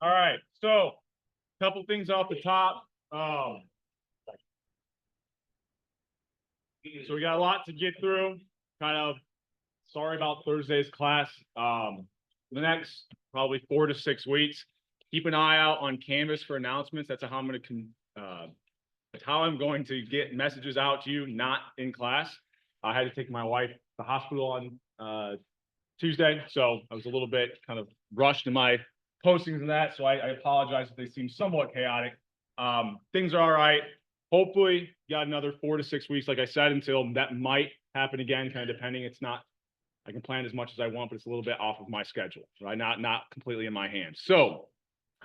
All right, so a couple things off the top. So we got a lot to get through. Kind of sorry about Thursday's class. The next probably 4 to 6 weeks, keep an eye out on Canvas for announcements. That's how I'm going to get messages out to you, not in class. I had to take my wife to the hospital on Tuesday, so I was a little bit kind of rushed in my postings and that. So I apologize if they seem somewhat chaotic. Things are all right. Hopefully, got another 4 to 6 weeks, like I said, until that might happen again, kind of depending. It's not, I can plan as much as I want, but it's a little bit off of my schedule, right? Not completely in my hands. So,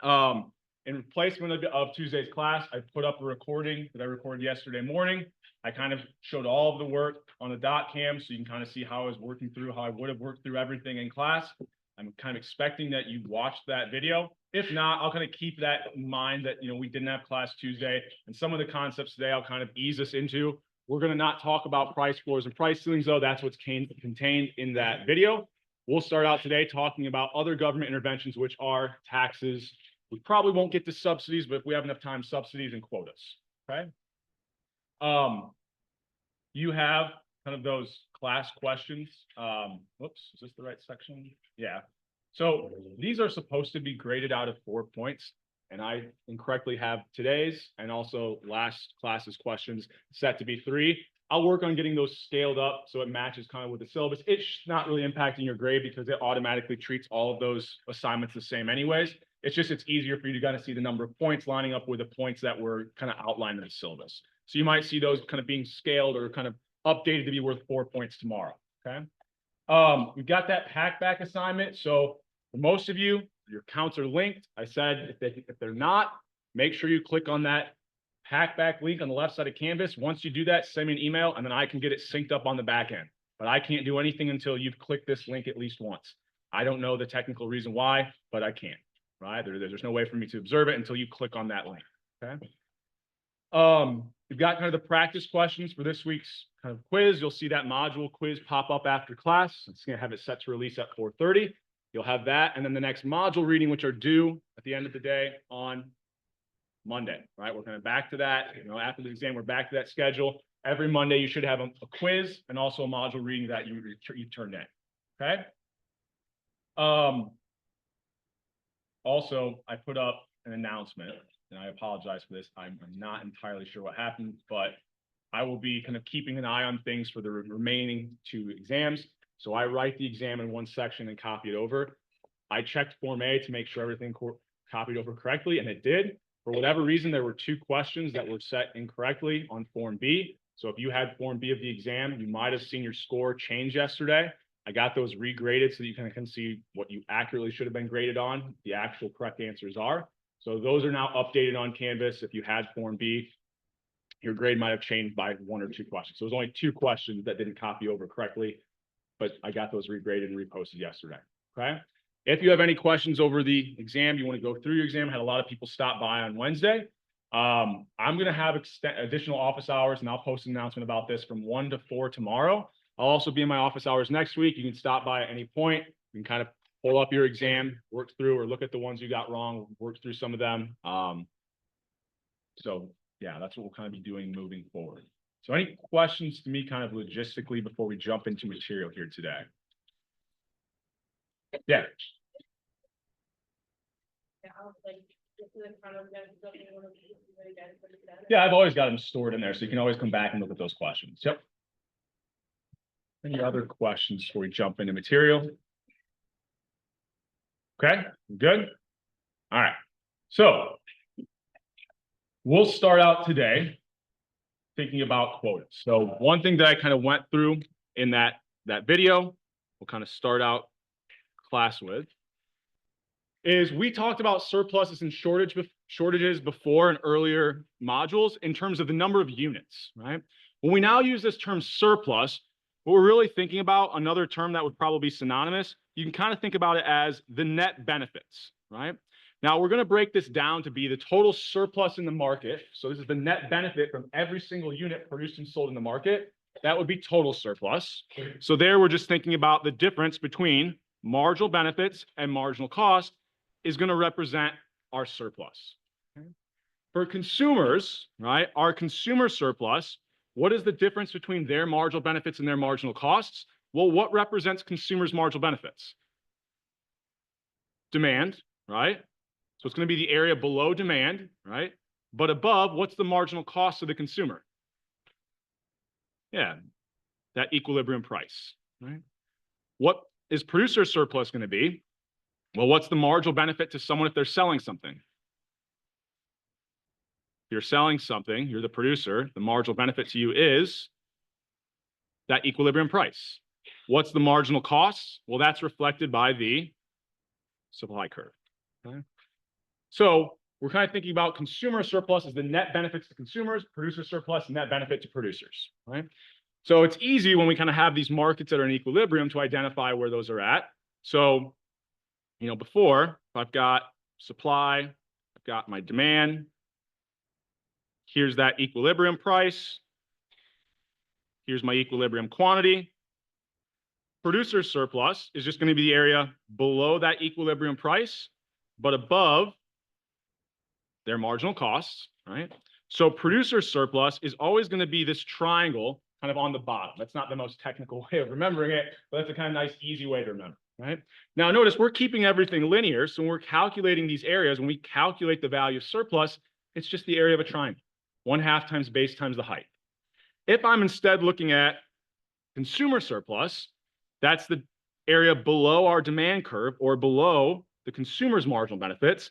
in replacement of Tuesday's class, I put up a recording that I recorded yesterday morning. I kind of showed all of the work on the dot cam, so you can kind of see how I was working through, how I would have worked through everything in class. I'm kind of expecting that you watched that video. If not, I'll kind of keep that in mind that, we didn't have class Tuesday, and some of the concepts today I'll kind of ease us into. We're going to not talk about price floors and price ceilings, though. That's what's contained in that video. We'll start out today talking about other government interventions, which are taxes. We probably won't get to subsidies, but if we have enough time, subsidies and quotas, okay? You have kind of those class questions. Whoops, is this the right section? Yeah. So these are supposed to be graded out of 4 points, and I incorrectly have today's and also last class's questions set to be 3. I'll work on getting those scaled up so it matches kind of with the syllabus. It's not really impacting your grade because it automatically treats all of those assignments the same anyways. It's easier for you to kind of see the number of points lining up with the points that were kind of outlined in the syllabus. So you might see those kind of being scaled or kind of updated to be worth 4 points tomorrow, okay? We've got that pack back assignment. So for most of you, your accounts are linked. I said if they're not, make sure you click on that pack back link on the left side of Canvas. Once you do that, send me an email and then I can get it synced up on the back end. But I can't do anything until you've clicked this link at least once. I don't know the technical reason why, but I can't, right? There's no way for me to observe it until you click on that link, okay? We've got kind of the practice questions for this week's kind of quiz. You'll see that module quiz pop up after class. It's going to have it set to release at 4:30. You'll have that, and then the next module reading, which are due at the end of the day on Monday, right? We're kind of back to that. After the exam, we're back to that schedule. Every Monday, you should have a quiz and also a module reading that you turned in, okay? Also, I put up an announcement, and I apologize for this. I'm not entirely sure what happened, but I will be kind of keeping an eye on things for the remaining 2 exams. So I write the exam in one section and copy it over. I checked Form A to make sure everything copied over correctly, and it did. For whatever reason, there were 2 questions that were set incorrectly on Form B. So if you had Form B of the exam, you might have seen your score change yesterday. I got those regraded so that you can see what you accurately should have been graded on. The actual correct answers are. So those are now updated on Canvas. If you had Form B, your grade might have changed by 1 or 2 questions. So it was only 2 questions that didn't copy over correctly, but I got those regraded and reposted yesterday, okay? If you have any questions over the exam, you want to go through your exam, I had a lot of people stop by on Wednesday. I'm going to have additional office hours, and I'll post an announcement about this from 1 to 4 tomorrow. I'll also be in my office hours next week. You can stop by at any point. You can kind of pull up your exam, work through, or look at the ones you got wrong, work through some of them. So yeah, that's what we'll kind of be doing moving forward. So any questions to me kind of logistically before we jump into material here today? Yeah. Yeah, I've always got them stored in there, so you can always come back and look at those questions. Yep. Any other questions before we jump into material? Okay, good. All right. So we'll start out today thinking about quotas. So one thing that I kind of went through in that video, we'll kind of start out class with, is we talked about surpluses and shortages before in earlier modules in terms of the number of units, right? When we now use this term surplus, what we're really thinking about, another term that would probably be synonymous, you can kind of think about it as the net benefits, right? Now we're going to break this down to be the total surplus in the market. So this is the net benefit from every single unit produced and sold in the market. That would be total surplus. So there we're just thinking about the difference between marginal benefits and marginal cost. is going to represent our surplus. Okay? For consumers, right, our consumer surplus, what is the difference between their marginal benefits and their marginal costs? Well, what represents consumers' marginal benefits? Demand, right? So it's going to be the area below demand, right? But above, what's the marginal cost of the consumer? Yeah, that equilibrium price, right? What is producer surplus going to be? Well, what's the marginal benefit to someone if they're selling something? If you're selling something, you're the producer, the marginal benefit to you is that equilibrium price. What's the marginal cost? Well, that's reflected by the supply curve. Okay? So we're kind of thinking about consumer surplus as the net benefits to consumers, producer surplus, net benefit to producers, right? So it's easy when we kind of have these markets that are in equilibrium to identify where those are at. So, you know, before, if I've got supply, I've got my demand, here's that equilibrium price, here's my equilibrium quantity. Producer surplus is just going to be the area below that equilibrium price, but above their marginal costs, right? So producer surplus is always going to be this triangle kind of on the bottom. That's not the most technical way of remembering it, but that's a kind of nice, easy way to remember, right? Now notice we're keeping everything linear. So when we're calculating these areas, when we calculate the value of surplus, it's just the area of a triangle, 1/2 times base times the height. If I'm instead looking at consumer surplus, that's the area below our demand curve or below the consumer's marginal benefits,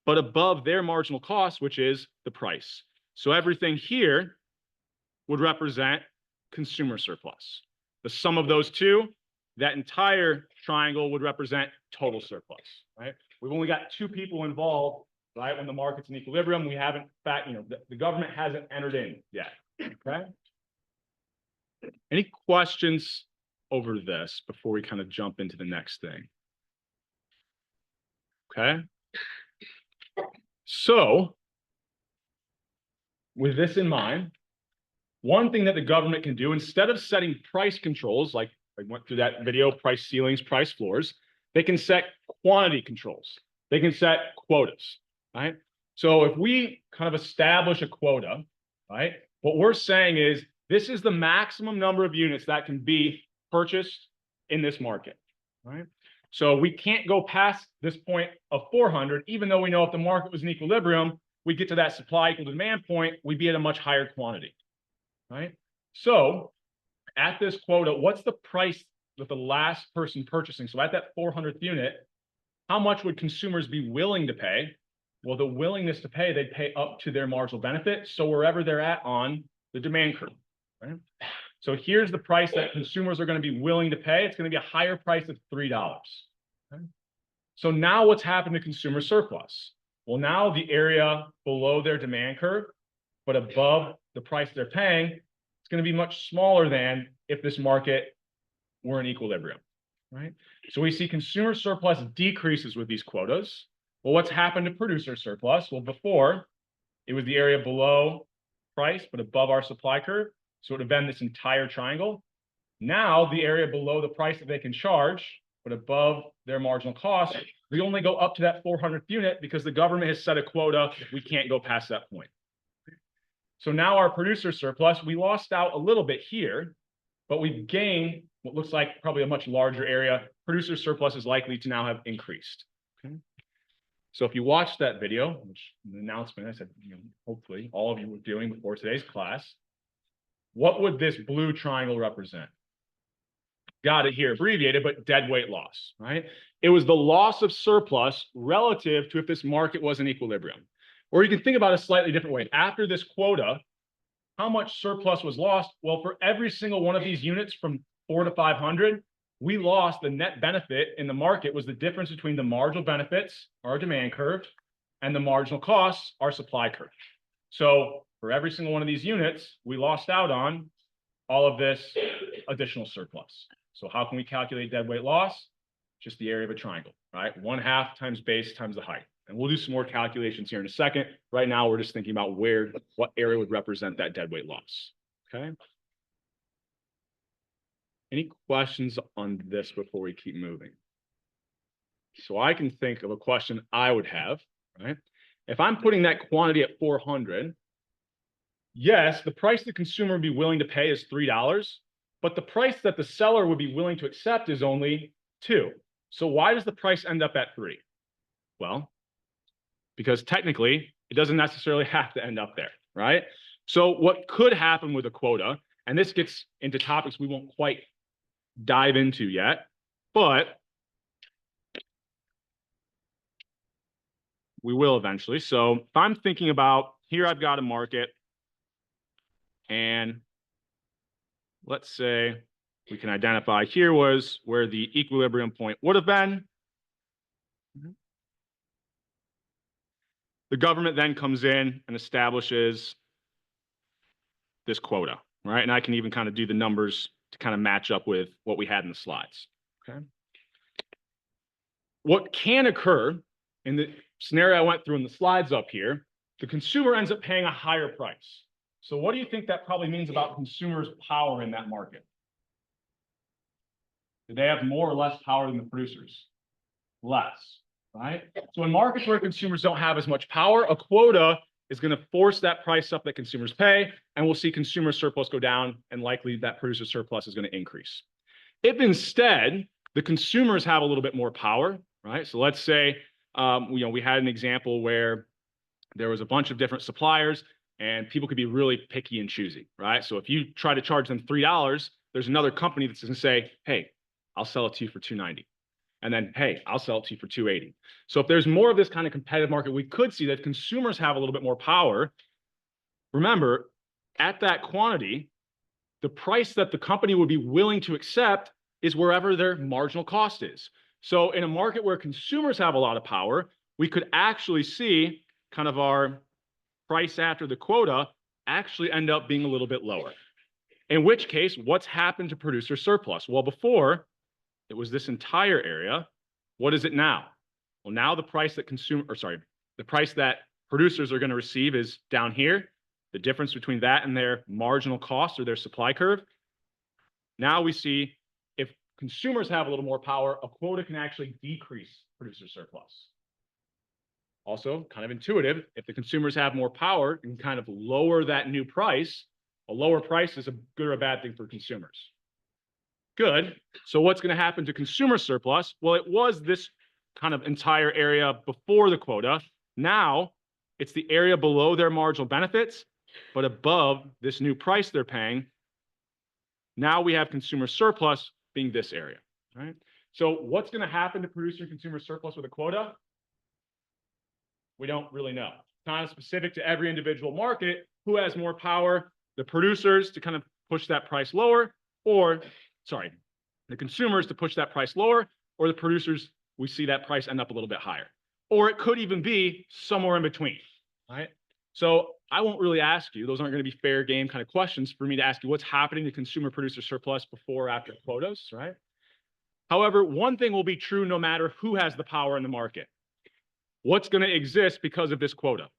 but above their marginal cost, which is the price. So everything here would represent consumer surplus. The sum of those two, that entire triangle would represent total surplus, right? We've only got 2 people involved, right? When the market's in equilibrium, we haven't, the government hasn't entered in yet, okay? Any questions over this before we kind of jump into the next thing? Okay. So, with this in mind, one thing that the government can do, instead of setting price controls, like I went through that video, price ceilings, price floors, they can set quantity controls. They can set quotas, right? So if we kind of establish a quota, right, what we're saying is this is the maximum number of units that can be purchased in this market, right? So we can't go past this point of 400, even though we know if the market was in equilibrium, we get to that supply equal to demand point, we'd be at a much higher quantity, right? So at this quota, what's the price with the last person purchasing? So at that 400th unit, how much would consumers be willing to pay? Well, the willingness to pay, they'd pay up to their marginal benefit. So wherever they're at on the demand curve, right? So here's the price that consumers are going to be willing to pay. It's going to be a higher price of $3. Okay? So now what's happened to consumer surplus? Well, now the area below their demand curve, but above the price they're paying, it's going to be much smaller than if this market were in equilibrium, right? So we see consumer surplus decreases with these quotas. Well, what's happened to producer surplus? Well, before it was the area below price, but above our supply curve. So it would have been this entire triangle. Now the area below the price that they can charge, but above their marginal cost, we only go up to that 400th unit because the government has set a quota. We can't go past that point. So now our producer surplus, we lost out a little bit here, but we've gained what looks like probably a much larger area. Producer surplus is likely to now have increased. Okay. So if you watched that video, which the announcement I said, hopefully all of you were doing before today's class, what would this blue triangle represent? Got it here, abbreviated, but dead weight loss, right? It was the loss of surplus relative to if this market was in equilibrium. Or you can think about it a slightly different way. After this quota, how much surplus was lost? Well, for every single one of these units from 4 to 500, we lost the net benefit in the market was the difference between the marginal benefits, our demand curve, and the marginal costs, our supply curve. So for every single one of these units, we lost out on all of this additional surplus. So how can we calculate dead weight loss? Just the area of a triangle, right? 1/2 times base times the height. And we'll do some more calculations here in a second. Right now, we're just thinking about what area would represent that dead weight loss, okay? Any questions on this before we keep moving? So I can think of a question I would have, right? If I'm putting that quantity at 400, yes, the price the consumer would be willing to pay is $3, but the price that the seller would be willing to accept is only 2. So why does the price end up at 3? Well, because technically it doesn't necessarily have to end up there, right? So what could happen with a quota, and this gets into topics we won't quite dive into yet, but we will eventually. So if I'm thinking about here, I've got a market, and let's say we can identify here was where the equilibrium point would have been. The government then comes in and establishes this quota, right? And I can even kind of do the numbers to kind of match up with what we had in the slides, okay? What can occur in the scenario I went through in the slides up here, the consumer ends up paying a higher price. So what do you think that probably means about consumers' power in that market? Do they have more or less power than the producers? Less, right? So in markets where consumers don't have as much power, a quota is going to force that price up that consumers pay, and we'll see consumer surplus go down, and likely that producer surplus is going to increase. If instead the consumers have a little bit more power, right? So let's say we had an example where there was a bunch of different suppliers, and people could be really picky and choosy, right? So if you try to charge them $3, there's another company that's going to say, "Hey, I'll sell it to you for $2.90." And then, "Hey, I'll sell it to you for $2.80. So if there's more of this kind of competitive market, we could see that consumers have a little bit more power. Remember, at that quantity, the price that the company would be willing to accept is wherever their marginal cost is. So in a market where consumers have a lot of power, we could actually see kind of our price after the quota actually end up being a little bit lower. In which case, what's happened to producer surplus? Well, before, it was this entire area. What is it now? Well, now the price that the price that producers are going to receive is down here. The difference between that and their marginal cost or their supply curve. Now we see if consumers have a little more power, a quota can actually decrease producer surplus. Also, kind of intuitive, if the consumers have more power and kind of lower that new price, a lower price is a good or a bad thing for consumers. Good. So what's going to happen to consumer surplus? Well, it was this kind of entire area before the quota. Now it's the area below their marginal benefits, but above this new price they're paying. Now we have consumer surplus being this area, right? So what's going to happen to producer and consumer surplus with a quota? We don't really know. It's kind of specific to every individual market. Who has more power? The producers to kind of push that price lower, or the consumers to push that price lower, or the producers, we see that price end up a little bit higher. Or it could even be somewhere in between, right? So I won't really ask you, those aren't going to be fair game kind of questions for me to ask you what's happening to consumer producer surplus before or after quotas, right? However, one thing will be true no matter who has the power in the market. What's going to exist because of this quota?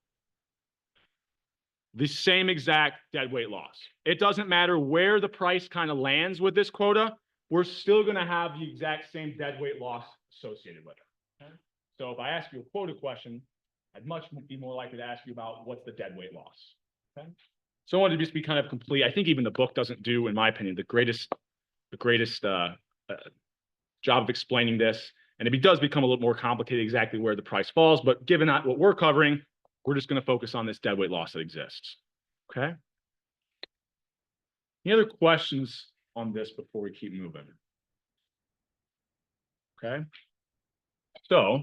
The same exact deadweight loss. It doesn't matter where the price kind of lands with this quota, we're still going to have the exact same deadweight loss associated with it. Okay? So if I ask you a quota question, I'd much be more likely to ask you about what's the deadweight loss. Okay? So I wanted to just be kind of complete. I think even the book doesn't do, in my opinion, the greatest job of explaining this. And it does become a little more complicated exactly where the price falls. But given that what we're covering, we're just going to focus on this deadweight loss that exists. Okay. Any other questions on this before we keep moving? Okay. So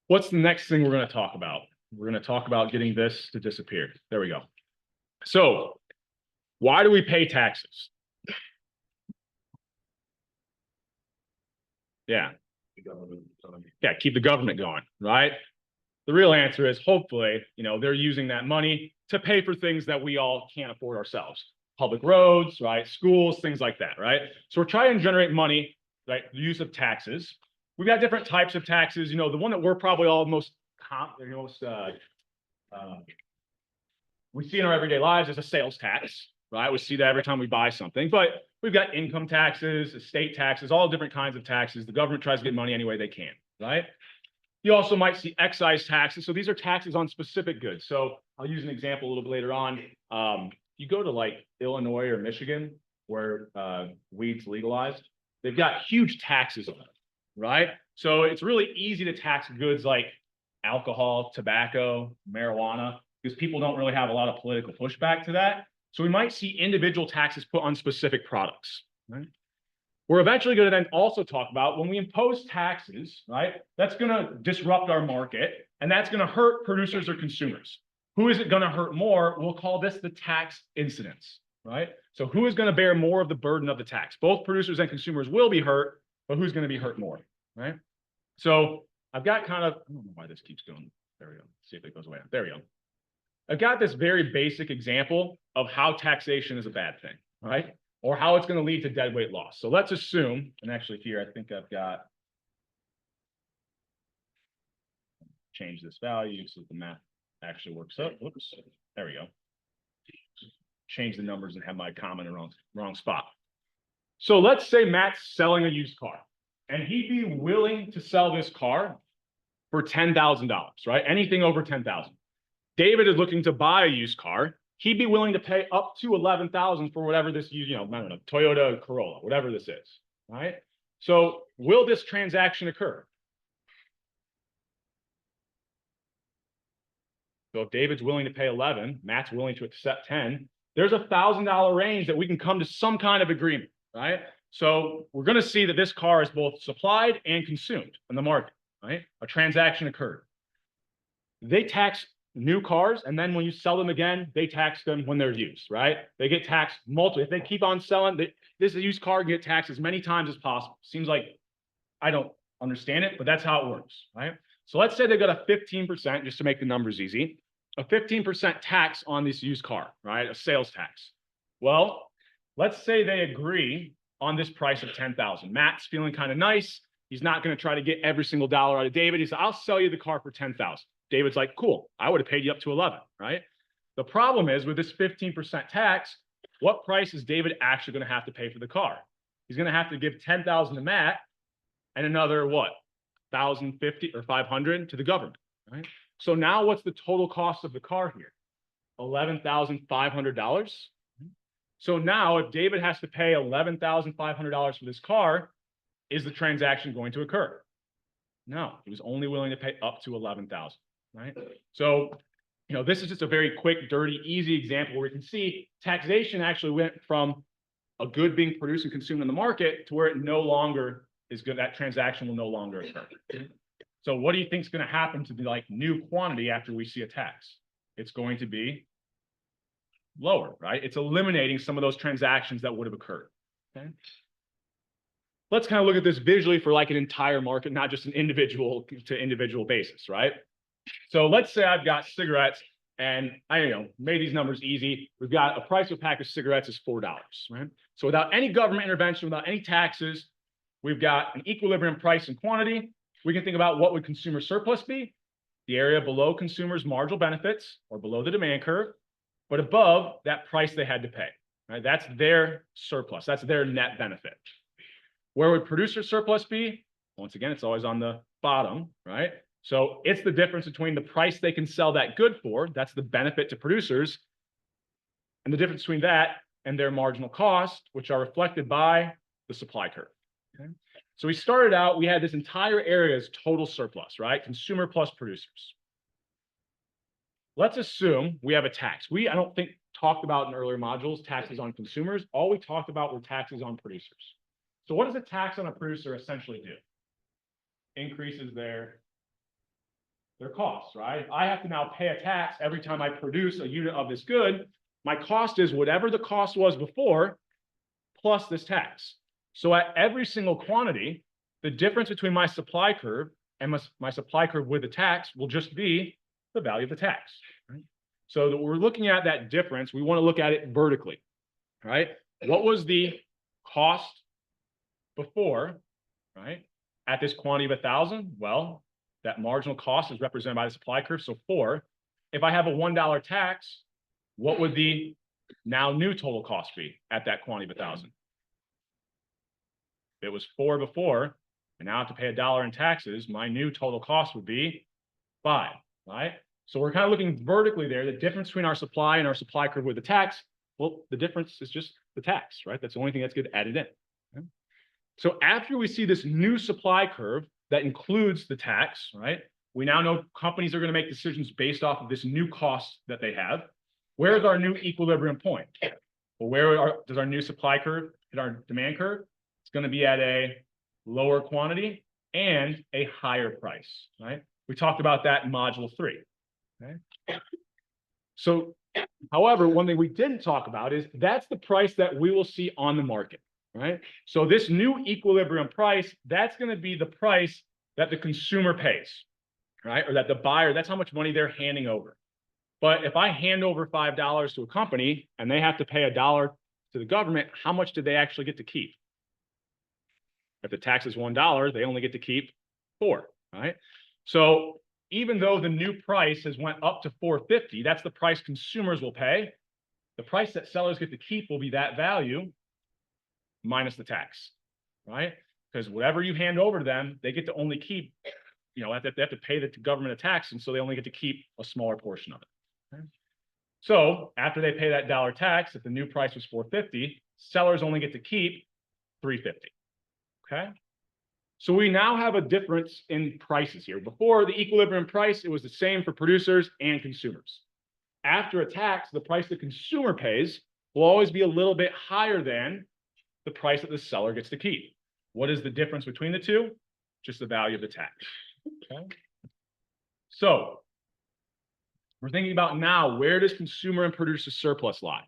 what's the next thing we're going to talk about? We're going to talk about getting this to disappear. There we go. So why do we pay taxes? Yeah. Yeah, keep the government going, right? The real answer is hopefully, they're using that money to pay for things that we all can't afford ourselves. Public roads, right? Schools, things like that, right? So we're trying to generate money, right? The use of taxes. We've got different types of taxes. The one that we're probably all we see in our everyday lives is a sales tax, right? We see that every time we buy something, but we've got income taxes, estate taxes, all different kinds of taxes. The government tries to get money any way they can, right? You also might see excise taxes. So these are taxes on specific goods. So I'll use an example a little bit later on. You go to like Illinois or Michigan, where weed's legalized, they've got huge taxes on it, right? So it's really easy to tax goods like alcohol, tobacco, marijuana, because people don't really have a lot of political pushback to that. So we might see individual taxes put on specific products, right? We're eventually going to then also talk about when we impose taxes, right? That's going to disrupt our market, and that's going to hurt producers or consumers. Who is it going to hurt more? We'll call this the tax incidence, right? So who is going to bear more of the burden of the tax? Both producers and consumers will be hurt, but who's going to be hurt more, right? So I've got kind of, I don't know why this keeps going. There we go. See if it goes away. There we go. I've got this very basic example of how taxation is a bad thing, right? Or how it's going to lead to deadweight loss. So let's assume, and actually here, I think I've got, change this value so the math actually works out. Whoops, there we go. Change the numbers and have my comma in the wrong spot. So let's say Matt's selling a used car, and he'd be willing to sell this car for $10,000, right? Anything over $10,000. David is looking to buy a used car. He'd be willing to pay up to $11,000 for whatever this, I don't know, Toyota Corolla, whatever this is, right? So will this transaction occur? So if David's willing to pay 11, Matt's willing to accept 10, there's a $1,000 range that we can come to some kind of agreement, right? So we're going to see that this car is both supplied and consumed in the market, right? A transaction occurred. They tax new cars, and then when you sell them again, they tax them when they're used, right? They get taxed multiple. If they keep on selling, this used car can get taxed as many times as possible. Seems like I don't understand it, but that's how it works, right? So let's say they've got a 15%, just to make the numbers easy, a 15% tax on this used car, right? A sales tax. Well, let's say they agree on this price of 10,000. Matt's feeling kind of nice. He's not going to try to get every single dollar out of David. He said, I'll sell you the car for 10,000. David's like, cool, I would have paid you up to 11, right? The problem is with this 15% tax, what price is David actually going to have to pay for the car? He's going to have to give 10,000 to Matt and another what? 1,050 or 500 to the government, right? So now what's the total cost of the car here? $11,500. So now if David has to pay $11,500 for this car, is the transaction going to occur? No, he was only willing to pay up to 11,000, right? So, this is just a very quick, dirty, easy example where we can see taxation actually went from a good being produced and consumed in the market to where it no longer is good. That transaction will no longer occur. So what do you think is going to happen to the new quantity after we see a tax? It's going to be lower, right? It's eliminating some of those transactions that would have occurred. Okay. Let's kind of look at this visually for an entire market, not just an individual to individual basis, right? So let's say I've got cigarettes and I made these numbers easy. We've got a price of a pack of cigarettes is $4, right? So without any government intervention, without any taxes, we've got an equilibrium price and quantity. We can think about what would consumer surplus be? The area below consumers' marginal benefits or below the demand curve, but above that price they had to pay, right? That's their surplus. That's their net benefit. Where would producer surplus be? Once again, it's always on the bottom, right? So it's the difference between the price they can sell that good for, that's the benefit to producers, and the difference between that and their marginal cost, which are reflected by the supply curve. Okay? So we started out, we had this entire area as total surplus, right? Consumer plus producers. Let's assume we have a tax. I don't think talked about in earlier modules, taxes on consumers. All we talked about were taxes on producers. So what does a tax on a producer essentially do? Increases their costs, right? I have to now pay a tax every time I produce a unit of this good. My cost is whatever the cost was before, plus this tax. So at every single quantity, the difference between my supply curve and my supply curve with the tax will just be the value of the tax, right? So that we're looking at that difference, we want to look at it vertically, right? What was the cost before, right? At this quantity of 1,000, well, that marginal cost is represented by the supply curve. So 4, if I have a $1 tax, what would the now new total cost be at that quantity of 1,000? If it was 4 before, and now I have to pay $1 in taxes, my new total cost would be 5, right? So we're kind of looking vertically there, the difference between our supply and our supply curve with the tax. Well, the difference is just the tax, right? That's the only thing that's get added in. Okay? So after we see this new supply curve that includes the tax, right? We now know companies are going to make decisions based off of this new cost that they have. Where is our new equilibrium point? Well, does our new supply curve hit our demand curve? It's going to be at a lower quantity and a higher price, right? We talked about that in module 3. Okay. So, however, one thing we didn't talk about is that's the price that we will see on the market, right? So this new equilibrium price, that's going to be the price that the consumer pays, right? Or that the buyer, that's how much money they're handing over. But if I hand over $5 to a company and they have to pay $1 to the government, how much do they actually get to keep? If the tax is $1, they only get to keep 4, right? So even though the new price has went up to $4.50, that's the price consumers will pay. The price that sellers get to keep will be that value minus the tax, right? Because whatever you hand over to them, they get to only keep, they have to pay the government a tax, and so they only get to keep a smaller portion of it. Okay? So after they pay that $1 tax, if the new price was $4.50, sellers only get to keep $3.50. Okay. So we now have a difference in prices here. Before the equilibrium price, it was the same for producers and consumers. After a tax, the price the consumer pays will always be a little bit higher than the price that the seller gets to keep. What is the difference between the two? Just the value of the tax. Okay. So we're thinking about now, where does consumer and producer surplus lie?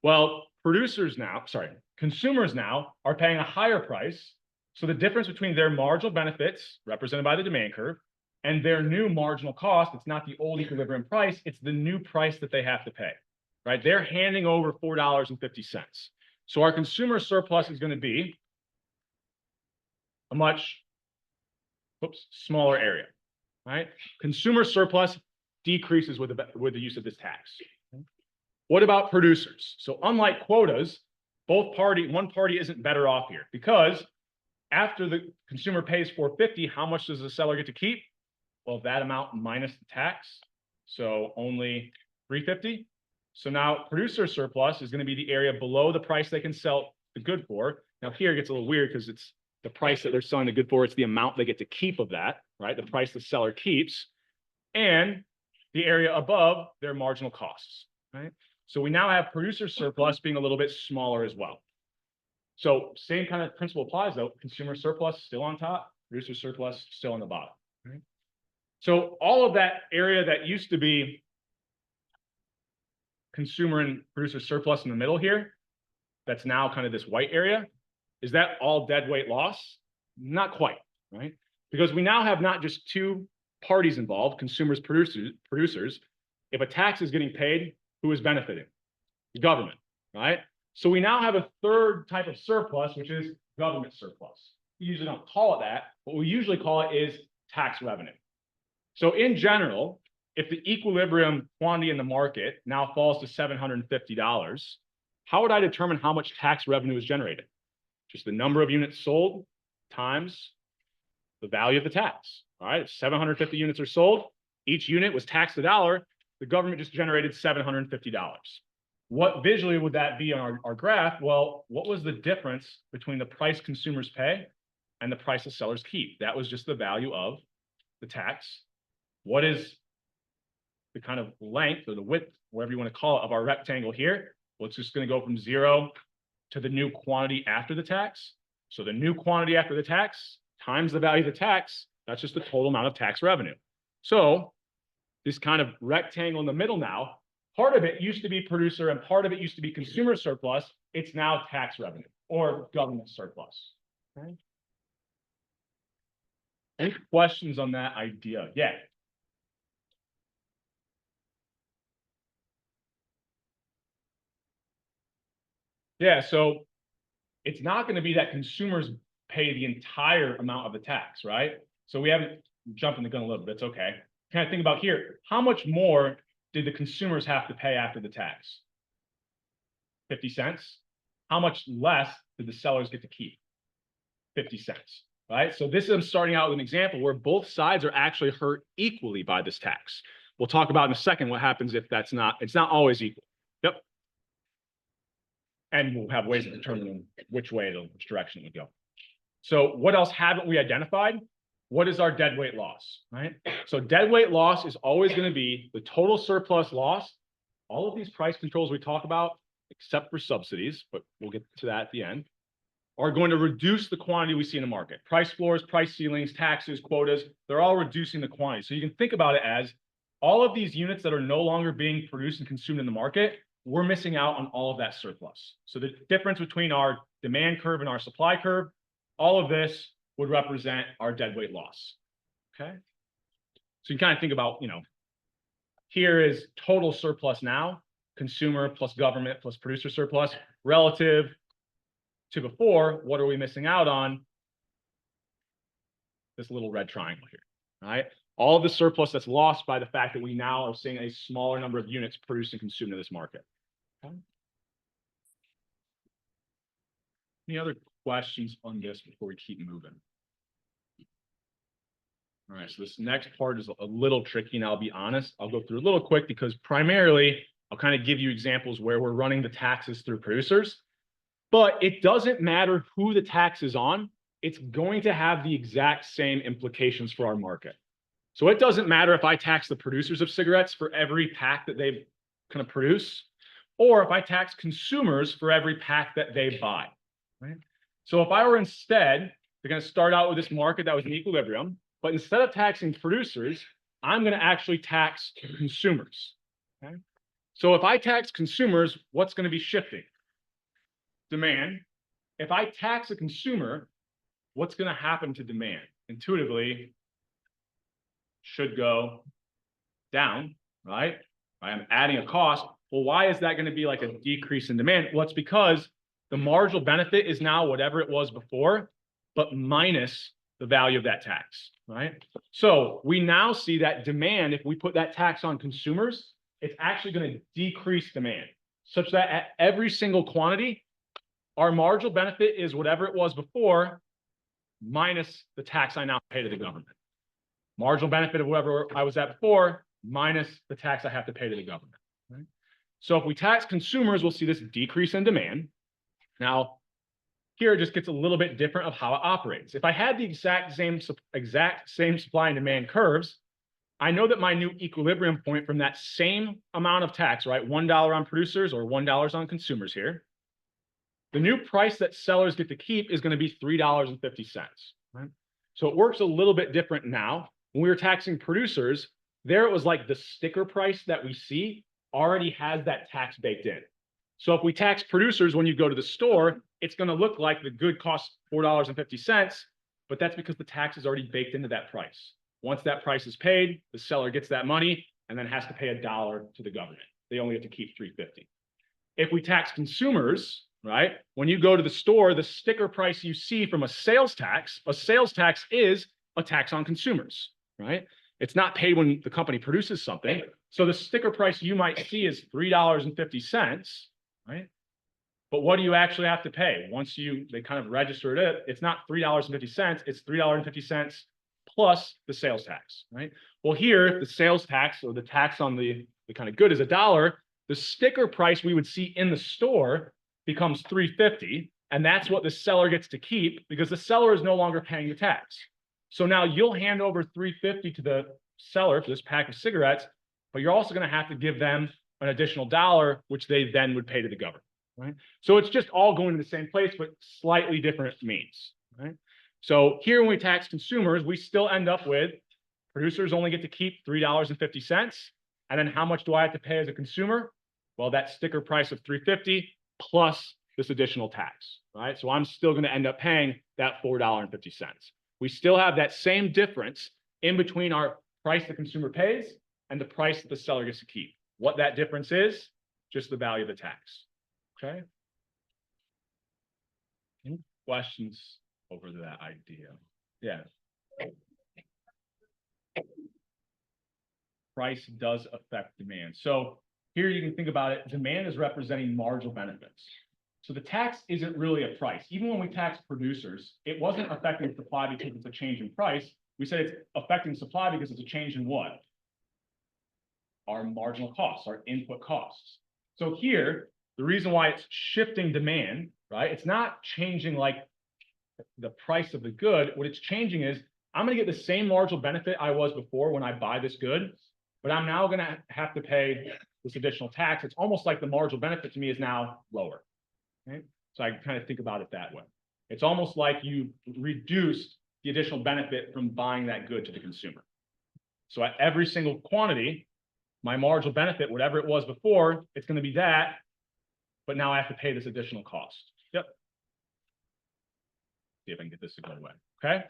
Well, consumers now are paying a higher price. So the difference between their marginal benefits, represented by the demand curve, and their new marginal cost, it's not the old equilibrium price, it's the new price that they have to pay, right? They're handing over $4.50. So our consumer surplus is going to be a much smaller area, right? Consumer surplus decreases with the use of this tax. What about producers? So unlike quotas, one party isn't better off here, because after the consumer pays $4.50, how much does the seller get to keep? Well, that amount minus the tax, so only $3.50. So now producer surplus is going to be the area below the price they can sell the good for. Now here it gets a little weird because it's the price that they're selling the good for. It's the amount they get to keep of that, right? The price the seller keeps, and the area above their marginal costs, right? So we now have producer surplus being a little bit smaller as well. So same kind of principle applies though. Consumer surplus still on top, producer surplus still on the bottom. Right? So all of that area that used to be consumer and producer surplus in the middle here, that's now kind of this white area, is that all dead weight loss? Not quite, right? Because we now have not just two parties involved, consumers, producers. If a tax is getting paid, who is benefiting? The government, right? So we now have a third type of surplus, which is government surplus. We usually don't call it that. What we usually call it is tax revenue. So in general, if the equilibrium quantity in the market now falls to $750, how would I determine how much tax revenue is generated? Just the number of units sold times the value of the tax. All right, if 750 units are sold, each unit was taxed $1, the government just generated $750. What visually would that be on our graph? Well, what was the difference between the price consumers pay and the price the sellers keep? That was just the value of the tax. What is the kind of length or the width, whatever you want to call it, of our rectangle here? Well, it's just going to go from 0 to the new quantity after the tax. So the new quantity after the tax times the value of the tax, that's just the total amount of tax revenue. So this kind of rectangle in the middle now, part of it used to be producer and part of it used to be consumer surplus. It's now tax revenue or government surplus. Okay. Any questions on that idea? Yeah. Yeah, so it's not going to be that consumers pay the entire amount of the tax, right? So we haven't jumped the gun a little bit. That's okay. Kind of think about here. How much more did the consumers have to pay after the tax? 50 cents. How much less did the sellers get to keep? 50 cents, right? So this is, I'm starting out with an example where both sides are actually hurt equally by this tax. We'll talk about in a second what happens if it's not always equal. Yep. And we'll have ways of determining which direction it would go. So what else haven't we identified? What is our deadweight loss, right? So deadweight loss is always going to be the total surplus loss. All of these price controls we talk about, except for subsidies, but we'll get to that at the end, are going to reduce the quantity we see in the market. Price floors, price ceilings, taxes, quotas, they're all reducing the quantity. So you can think about it as all of these units that are no longer being produced and consumed in the market, we're missing out on all of that surplus. So the difference between our demand curve and our supply curve, all of this would represent our deadweight loss, okay? So you kind of think about, here is total surplus now, consumer plus government plus producer surplus, relative to before, what are we missing out on? This little red triangle here, right? All of the surplus that's lost by the fact that we now are seeing a smaller number of units produced and consumed in this market. Okay. Any other questions on this before we keep moving? All right, so this next part is a little tricky, and I'll be honest. I'll go through a little quick because primarily I'll kind of give you examples where we're running the taxes through producers, but it doesn't matter who the tax is on. It's going to have the exact same implications for our market. So it doesn't matter if I tax the producers of cigarettes for every pack that they kind of produce, or if I tax consumers for every pack that they buy, right? So if I were instead, we're going to start out with this market that was in equilibrium, but instead of taxing producers, I'm going to actually tax consumers, okay? So if I tax consumers, what's going to be shifting? Demand. If I tax a consumer, what's going to happen to demand? Intuitively, should go down, right? I'm adding a cost. Well, why is that going to be like a decrease in demand? Well, it's because the marginal benefit is now whatever it was before, but minus the value of that tax, right? So we now see that demand, if we put that tax on consumers, it's actually going to decrease demand such that at every single quantity, our marginal benefit is whatever it was before minus the tax I now pay to the government. Marginal benefit of whatever I was at before minus the tax I have to pay to the government, right? So if we tax consumers, we'll see this decrease in demand. Now, here it just gets a little bit different of how it operates. If I had the exact same supply and demand curves, I know that my new equilibrium point from that same amount of tax, right, $1 on producers or $1 on consumers here, the new price that sellers get to keep is going to be $3.50, right? So it works a little bit different now. When we were taxing producers, there it was like the sticker price that we see already has that tax baked in. So if we tax producers when you go to the store, it's going to look like the good costs $4.50, but that's because the tax is already baked into that price. Once that price is paid, the seller gets that money and then has to pay $1 to the government. They only have to keep $3.50. If we tax consumers, right, when you go to the store, the sticker price you see from a sales tax is a tax on consumers, right? It's not paid when the company produces something. So the sticker price you might see is $3.50, right? But what do you actually have to pay? Once they kind of registered it, it's not $3.50, it's $3.50 plus the sales tax, right? Well, here, if the sales tax or the tax on the kind of good is $1, the sticker price we would see in the store becomes $3.50, and that's what the seller gets to keep because the seller is no longer paying the tax. So now you'll hand over $3.50 to the seller for this pack of cigarettes, but you're also going to have to give them an additional $1, which they then would pay to the government, right? So it's just all going to the same place, but slightly different means, right? So here when we tax consumers, we still end up with producers only get to keep $3.50. And then how much do I have to pay as a consumer? Well, that sticker price of $3.50 plus this additional tax, right? So I'm still going to end up paying that $4.50. We still have that same difference in between our price the consumer pays and the price that the seller gets to keep. What that difference is, just the value of the tax, okay? Any questions over that idea? Yeah. Price does affect demand. So here you can think about it, demand is representing marginal benefits. So the tax isn't really a price. Even when we tax producers, it wasn't affecting supply because it's a change in price. We said it's affecting supply because it's a change in what? Our marginal costs, our input costs. So here, the reason why it's shifting demand, right? It's not changing like the price of the good. What it's changing is I'm going to get the same marginal benefit I was before when I buy this good, but I'm now going to have to pay this additional tax. It's almost like the marginal benefit to me is now lower. Okay? So I kind of think about it that way. It's almost like you reduced the additional benefit from buying that good to the consumer. So at every single quantity, my marginal benefit, whatever it was before, it's going to be that, but now I have to pay this additional cost. Yep. See if I can get this to go away. Okay.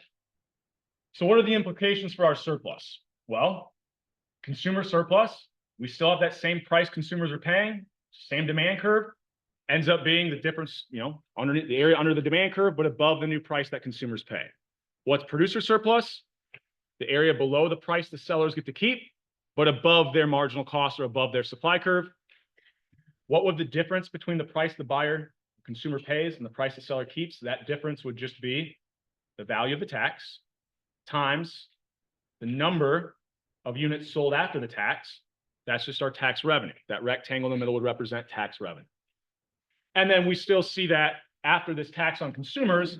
So what are the implications for our surplus? Well, consumer surplus, we still have that same price consumers are paying, same demand curve, ends up being the difference, underneath the area under the demand curve, but above the new price that consumers pay. What's producer surplus? The area below the price the sellers get to keep, but above their marginal cost or above their supply curve. What would the difference between the price the buyer, consumer pays and the price the seller keeps? That difference would just be the value of the tax times the number of units sold after the tax. That's just our tax revenue. That rectangle in the middle would represent tax revenue. And then we still see that after this tax on consumers,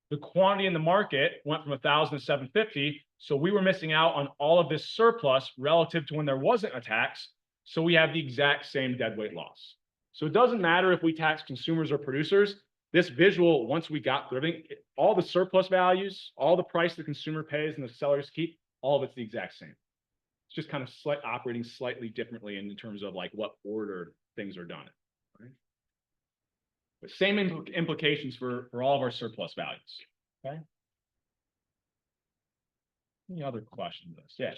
the quantity in the market went from 1,000 to 750. So we were missing out on all of this surplus relative to when there wasn't a tax. So we have the exact same deadweight loss. So it doesn't matter if we tax consumers or producers. This visual, once we got through everything, all the surplus values, all the price the consumer pays and the sellers keep, all of it's the exact same. It's just kind of operating slightly differently in terms of like what order things are done. Right? But same implications for all of our surplus values. Okay. Any other questions? Yeah.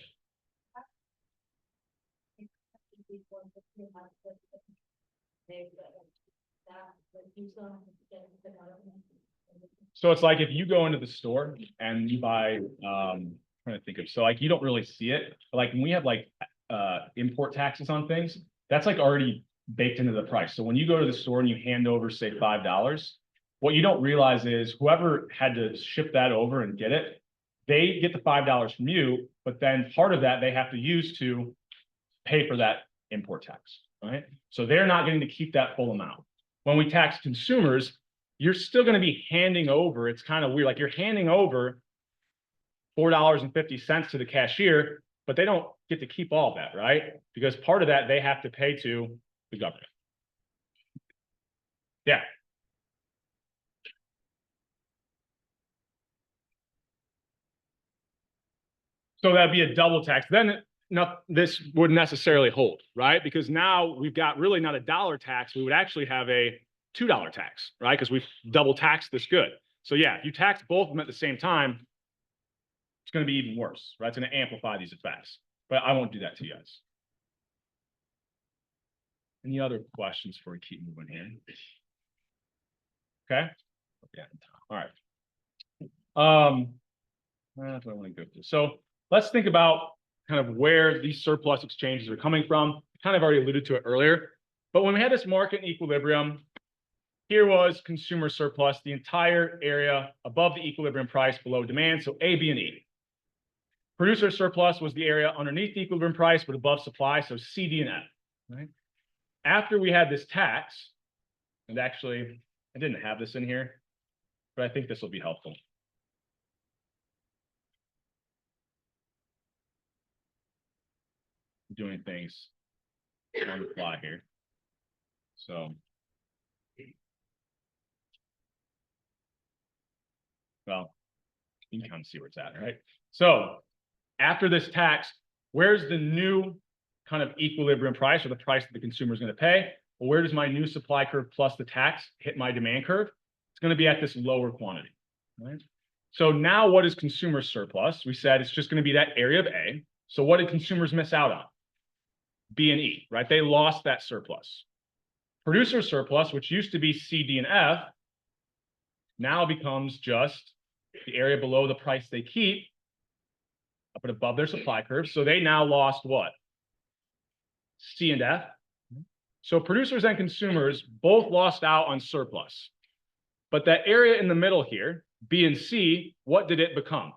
So it's like if you go into the store and you buy, I'm trying to think of, so like you don't really see it, but like when we have like import taxes on things, that's like already baked into the price. So when you go to the store and you hand over, say, $5, what you don't realize is whoever had to ship that over and get it, they get the $5 from you, but then part of that they have to use to pay for that import tax, right? So they're not getting to keep that full amount. When we tax consumers, you're still going to be handing over. It's kind of weird. Like you're handing over $4.50 to the cashier, but they don't get to keep all of that, right? Because part of that they have to pay to the government. Yeah. So that'd be a double tax. Then this wouldn't necessarily hold, right? Because now we've got really not a dollar tax. We would actually have a $2 tax, right? Because we've double taxed this good. So yeah, if you tax both of them at the same time, it's going to be even worse, right? It's going to amplify these effects. But I won't do that to you guys. Any other questions before we keep moving here? Okay. Yeah. All right. That's what I want to go through. So let's think about kind of where these surplus exchanges are coming from. I kind of already alluded to it earlier, but when we had this market in equilibrium, here was consumer surplus, the entire area above the equilibrium price, below demand, so A, B, and E. Producer surplus was the area underneath the equilibrium price, but above supply, so C, D, and F. Right? After we had this tax, and actually, I didn't have this in here, but I think this will be helpful. Doing things on the fly here. So, well, you can kind of see where it's at, right? So after this tax, where's the new kind of equilibrium price or the price that the consumer is going to pay? Well, where does my new supply curve plus the tax hit my demand curve? It's going to be at this lower quantity, right? So now what is consumer surplus? We said it's just going to be that area of A. So what did consumers miss out on? B and E, right? They lost that surplus. Producer surplus, which used to be C, D, and F, now becomes just the area below the price they keep, up and above their supply curve. So they now lost what? C and F. So producers and consumers both lost out on surplus. But that area in the middle here, B and C, what did it become?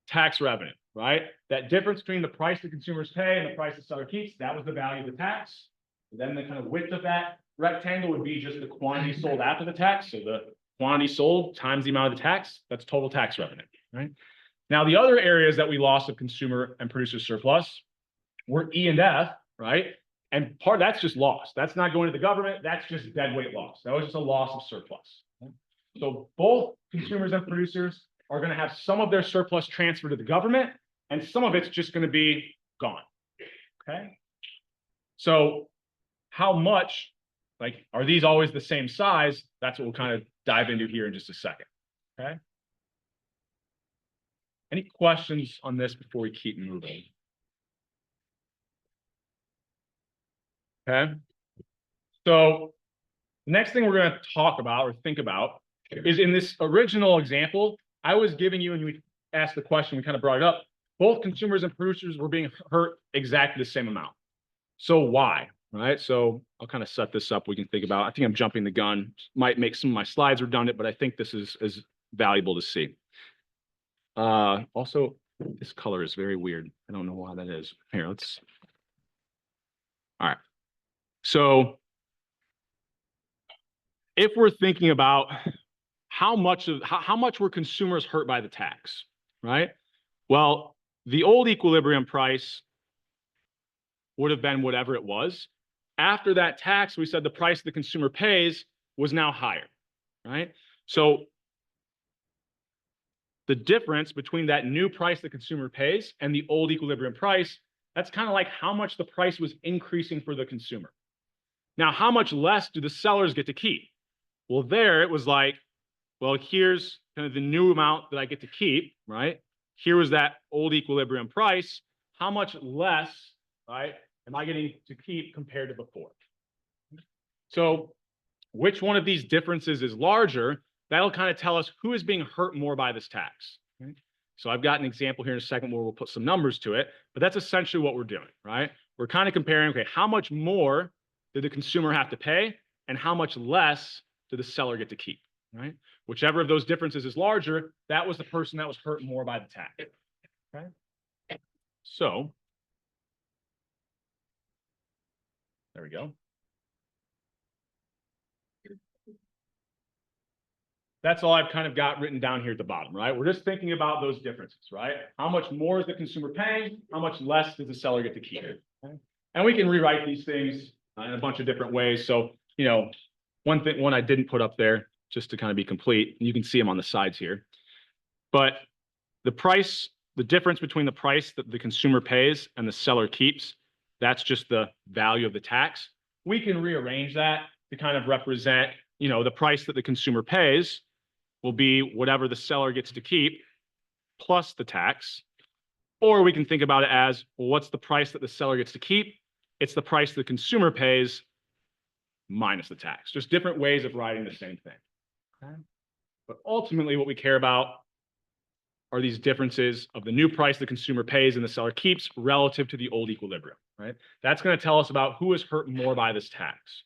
Tax revenue, right? That difference between the price the consumers pay and the price the seller keeps, that was the value of the tax. Then the kind of width of that rectangle would be just the quantity sold after the tax. So the quantity sold times the amount of the tax, that's total tax revenue, right? Now, the other areas that we lost of consumer and producer surplus were E and F, right? And part that's just loss. That's not going to the government. That's just dead weight loss. That was just a loss of surplus. So both consumers and producers are going to have some of their surplus transferred to the government, and some of it's just going to be gone. Okay. So how much, like, are these always the same size? That's what we'll kind of dive into here in just a second. Okay. Any questions on this before we keep moving? Okay. So the next thing we're going to talk about or think about is in this original example, I was giving you, and you asked the question, we kind of brought it up, both consumers and producers were being hurt exactly the same amount. So why? Right. So I'll kind of set this up. We can think about, I think I'm jumping the gun, might make some of my slides redundant, but I think this is valuable to see. Also, this color is very weird. I don't know why that is. Here, let's. All right. So if we're thinking about how much were consumers hurt by the tax, right? Well, the old equilibrium price would have been whatever it was. After that tax, we said the price the consumer pays was now higher, right? So the difference between that new price the consumer pays and the old equilibrium price, that's kind of like how much the price was increasing for the consumer. Now, how much less do the sellers get to keep? Well, there it was like, well, here's kind of the new amount that I get to keep, right? Here was that old equilibrium price. How much less, right, am I getting to keep compared to before? So which one of these differences is larger? That'll kind of tell us who is being hurt more by this tax. Okay? So I've got an example here in a second where we'll put some numbers to it, but that's essentially what we're doing, right? We're kind of comparing, okay, how much more did the consumer have to pay and how much less did the seller get to keep, right? Whichever of those differences is larger, that was the person that was hurt more by the tax, okay? So, there we go. That's all I've kind of got written down here at the bottom, right? We're just thinking about those differences, right? How much more is the consumer paying? How much less does the seller get to keep? Okay? And we can rewrite these things in a bunch of different ways. So, you know, one I didn't put up there just to kind of be complete, and you can see them on the sides here. But the price, the difference between the price that the consumer pays and the seller keeps, that's just the value of the tax. We can rearrange that to kind of represent, you know, the price that the consumer pays will be whatever the seller gets to keep plus the tax. Or we can think about it as, well, what's the price that the seller gets to keep? It's the price the consumer pays minus the tax. Just different ways of writing the same thing. Okay? But ultimately, what we care about are these differences of the new price the consumer pays and the seller keeps relative to the old equilibrium, right? That's going to tell us about who is hurt more by this tax.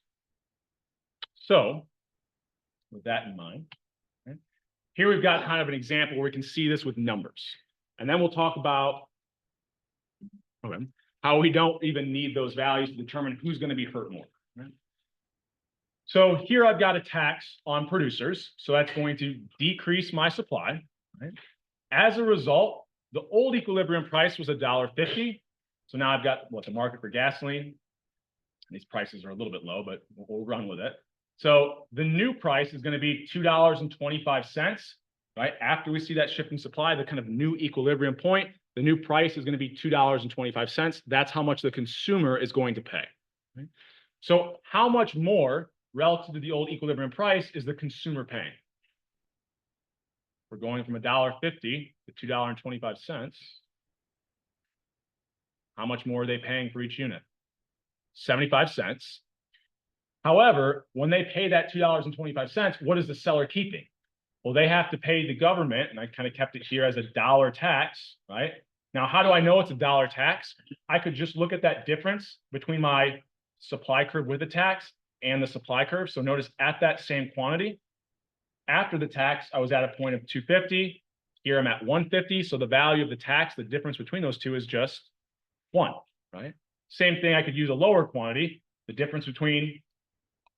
So, with that in mind, okay, here we've got kind of an example where we can see this with numbers. And then we'll talk about how we don't even need those values to determine who's going to be hurt more. Right? So here I've got a tax on producers. So that's going to decrease my supply. Right? As a result, the old equilibrium price was $1.50. So now I've got what the market for gasoline. These prices are a little bit low, but we'll run with it. So the new price is going to be $2.25, right? After we see that shift in supply, the kind of new equilibrium point, the new price is going to be $2.25. That's how much the consumer is going to pay. Right? So how much more relative to the old equilibrium price is the consumer paying? We're going from $1.50 to $2.25. How much more are they paying for each unit? 75 cents. However, when they pay that $2.25, what is the seller keeping? Well, they have to pay the government, and I kind of kept it here as $1 tax, right? Now, how do I know it's $1 tax? I could just look at that difference between my supply curve with the tax and the supply curve. So notice at that same quantity, after the tax, I was at a point of 250. Here I'm at 150. So the value of the tax, the difference between those two is just 1, right? Same thing, I could use a lower quantity. The difference between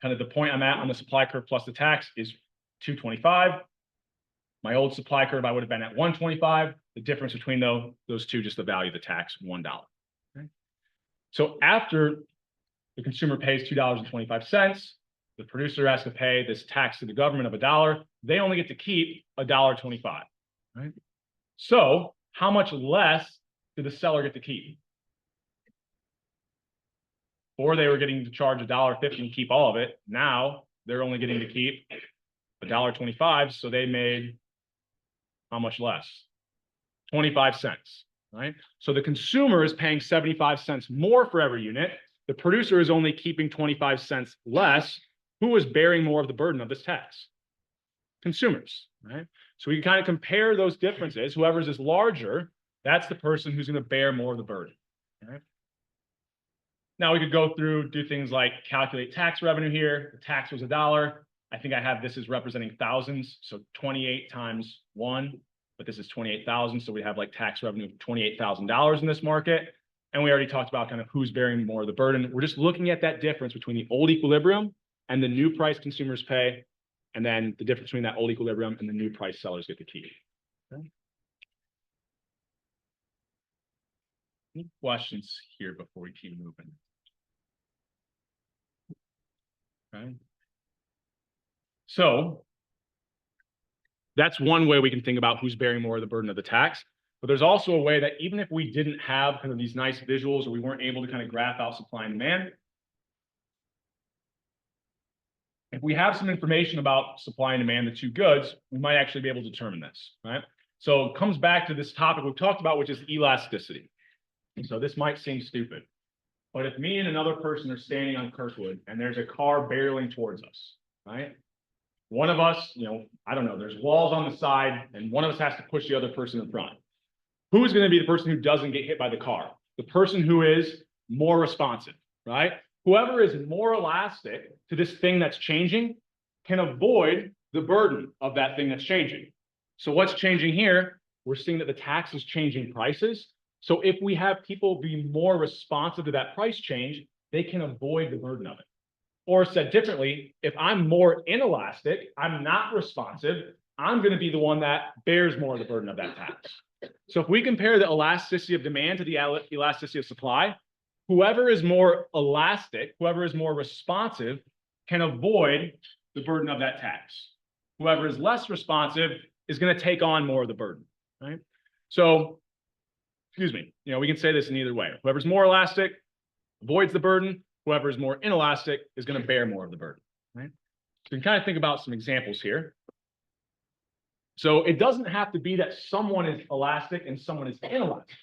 kind of the point I'm at on the supply curve plus the tax is 225. My old supply curve, I would have been at 125. The difference between those two, just the value of the tax, $1. Okay? So after the consumer pays $2.25, the producer has to pay this tax to the government of $1. They only get to keep $1.25. Right? So how much less did the seller get to keep? Or they were getting to charge $1.50 and keep all of it. Now they're only getting to keep $1.25. So they made how much less? 25 cents, right? So the consumer is paying 75 cents more for every unit. The producer is only keeping 25 cents less. Who is bearing more of the burden of this tax? Consumers, right? So we can kind of compare those differences. Whoever's is larger, that's the person who's going to bear more of the burden. Right? Now we could go through, do things like calculate tax revenue here. The tax was $1. I think I have this as representing thousands. So 28 times 1, but this is 28,000. So we have like tax revenue of $28,000 in this market. And we already talked about kind of who's bearing more of the burden. We're just looking at that difference between the old equilibrium and the new price consumers pay, and then the difference between that old equilibrium and the new price sellers get to keep. Okay. Any questions here before we keep moving? Okay. So that's one way we can think about who's bearing more of the burden of the tax. But there's also a way that even if we didn't have kind of these nice visuals, or we weren't able to kind of graph out supply and demand, if we have some information about supply and demand, the two goods, we might actually be able to determine this, right? So it comes back to this topic we've talked about, which is elasticity. So this might seem stupid, but if me and another person are standing on Kirkwood and there's a car barreling towards us, right? One of us, I don't know, there's walls on the side and one of us has to push the other person in front. Who's going to be the person who doesn't get hit by the car? The person who is more responsive, right? Whoever is more elastic to this thing that's changing can avoid the burden of that thing that's changing. So what's changing here? We're seeing that the tax is changing prices. So if we have people be more responsive to that price change, they can avoid the burden of it. Or said differently, if I'm more inelastic, I'm not responsive, I'm going to be the one that bears more of the burden of that tax. So if we compare the elasticity of demand to the elasticity of supply, whoever is more elastic, whoever is more responsive, can avoid the burden of that tax. Whoever is less responsive is going to take on more of the burden, right? So, excuse me, we can say this in either way. Whoever's more elastic avoids the burden. Whoever is more inelastic is going to bear more of the burden, right? So you can kind of think about some examples here. So it doesn't have to be that someone is elastic and someone is inelastic.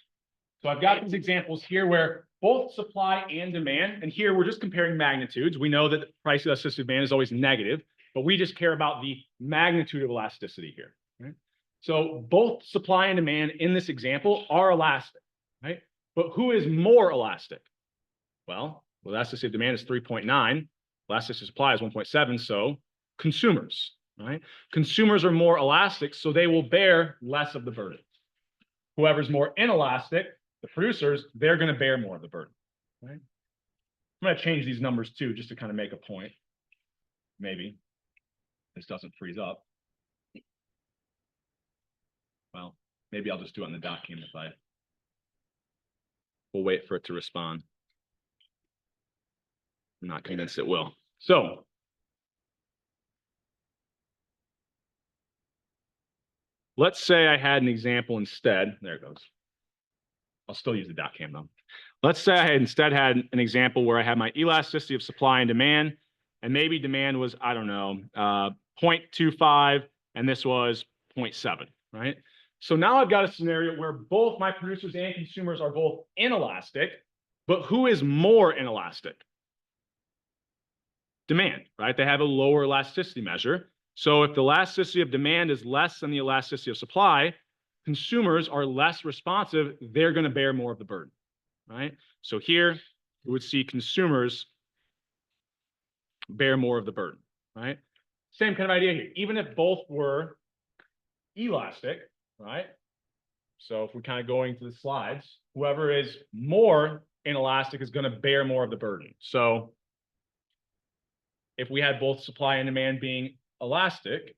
So I've got these examples here where both supply and demand, and here we're just comparing magnitudes. We know that the price elasticity of demand is always negative, but we just care about the magnitude of elasticity here, right? So both supply and demand in this example are elastic, right? But who is more elastic? Well, elasticity of demand is 3.9. Elasticity of supply is 1.7. So consumers, right? Consumers are more elastic, so they will bear less of the burden. Whoever's more inelastic, the producers, they're going to bear more of the burden, right? I'm going to change these numbers too, just to kind of make a point. Maybe this doesn't freeze up. Well, maybe I'll just do it on the doc cam if we'll wait for it to respond. I'm not convinced it will. So let's say I had an example instead. There it goes. I'll still use the dot cam though. Let's say I instead had an example where I had my elasticity of supply and demand, and maybe demand was, I don't know, 0.25, and this was 0.7, right? So now I've got a scenario where both my producers and consumers are both inelastic, but who is more inelastic? Demand, right? They have a lower elasticity measure. So if the elasticity of demand is less than the elasticity of supply, consumers are less responsive, they're going to bear more of the burden, right? So here we would see consumers bear more of the burden, right? Same kind of idea here. Even if both were elastic, right? So if we're kind of going to the slides, whoever is more inelastic is going to bear more of the burden. So if we had both supply and demand being elastic,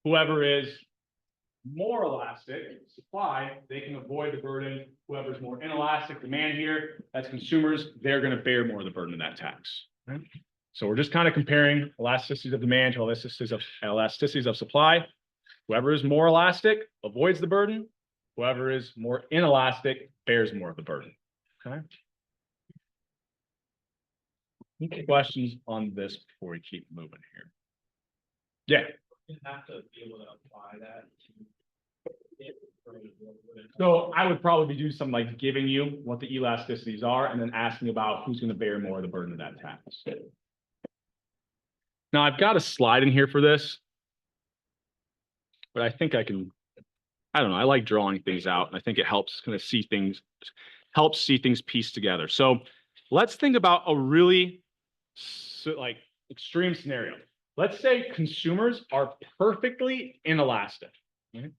whoever is more elastic supply, they can avoid the burden. Whoever's more inelastic demand here, that's consumers, they're going to bear more of the burden of that tax. Right? So we're just kind of comparing elasticities of demand to elasticities of supply. Whoever is more elastic avoids the burden. Whoever is more inelastic bears more of the burden. Okay. Any questions on this before we keep moving here? Yeah. You have to be able to apply that to. So I would probably do something like giving you what the elasticities are and then asking about who's going to bear more of the burden of that tax. Now I've got a slide in here for this, but I think I can, I don't know, I like drawing things out and I think it helps kind of see things, pieced together. So let's think about a really like extreme scenario. Let's say consumers are perfectly inelastic. Right?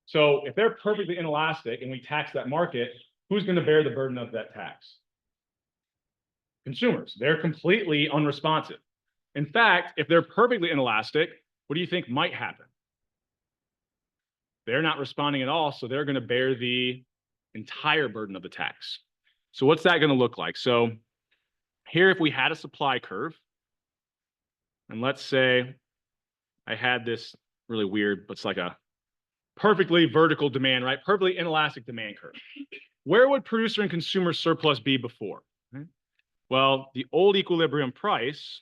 So if they're perfectly inelastic and we tax that market, who's going to bear the burden of that tax? Consumers. They're completely unresponsive. In fact, if they're perfectly inelastic, what do you think might happen? They're not responding at all, so they're going to bear the entire burden of the tax. So what's that going to look like? So here, if we had a supply curve, and let's say I had this really weird, but it's like a perfectly vertical demand, right? Perfectly inelastic demand curve. Where would producer and consumer surplus be before? Right? Well, the old equilibrium price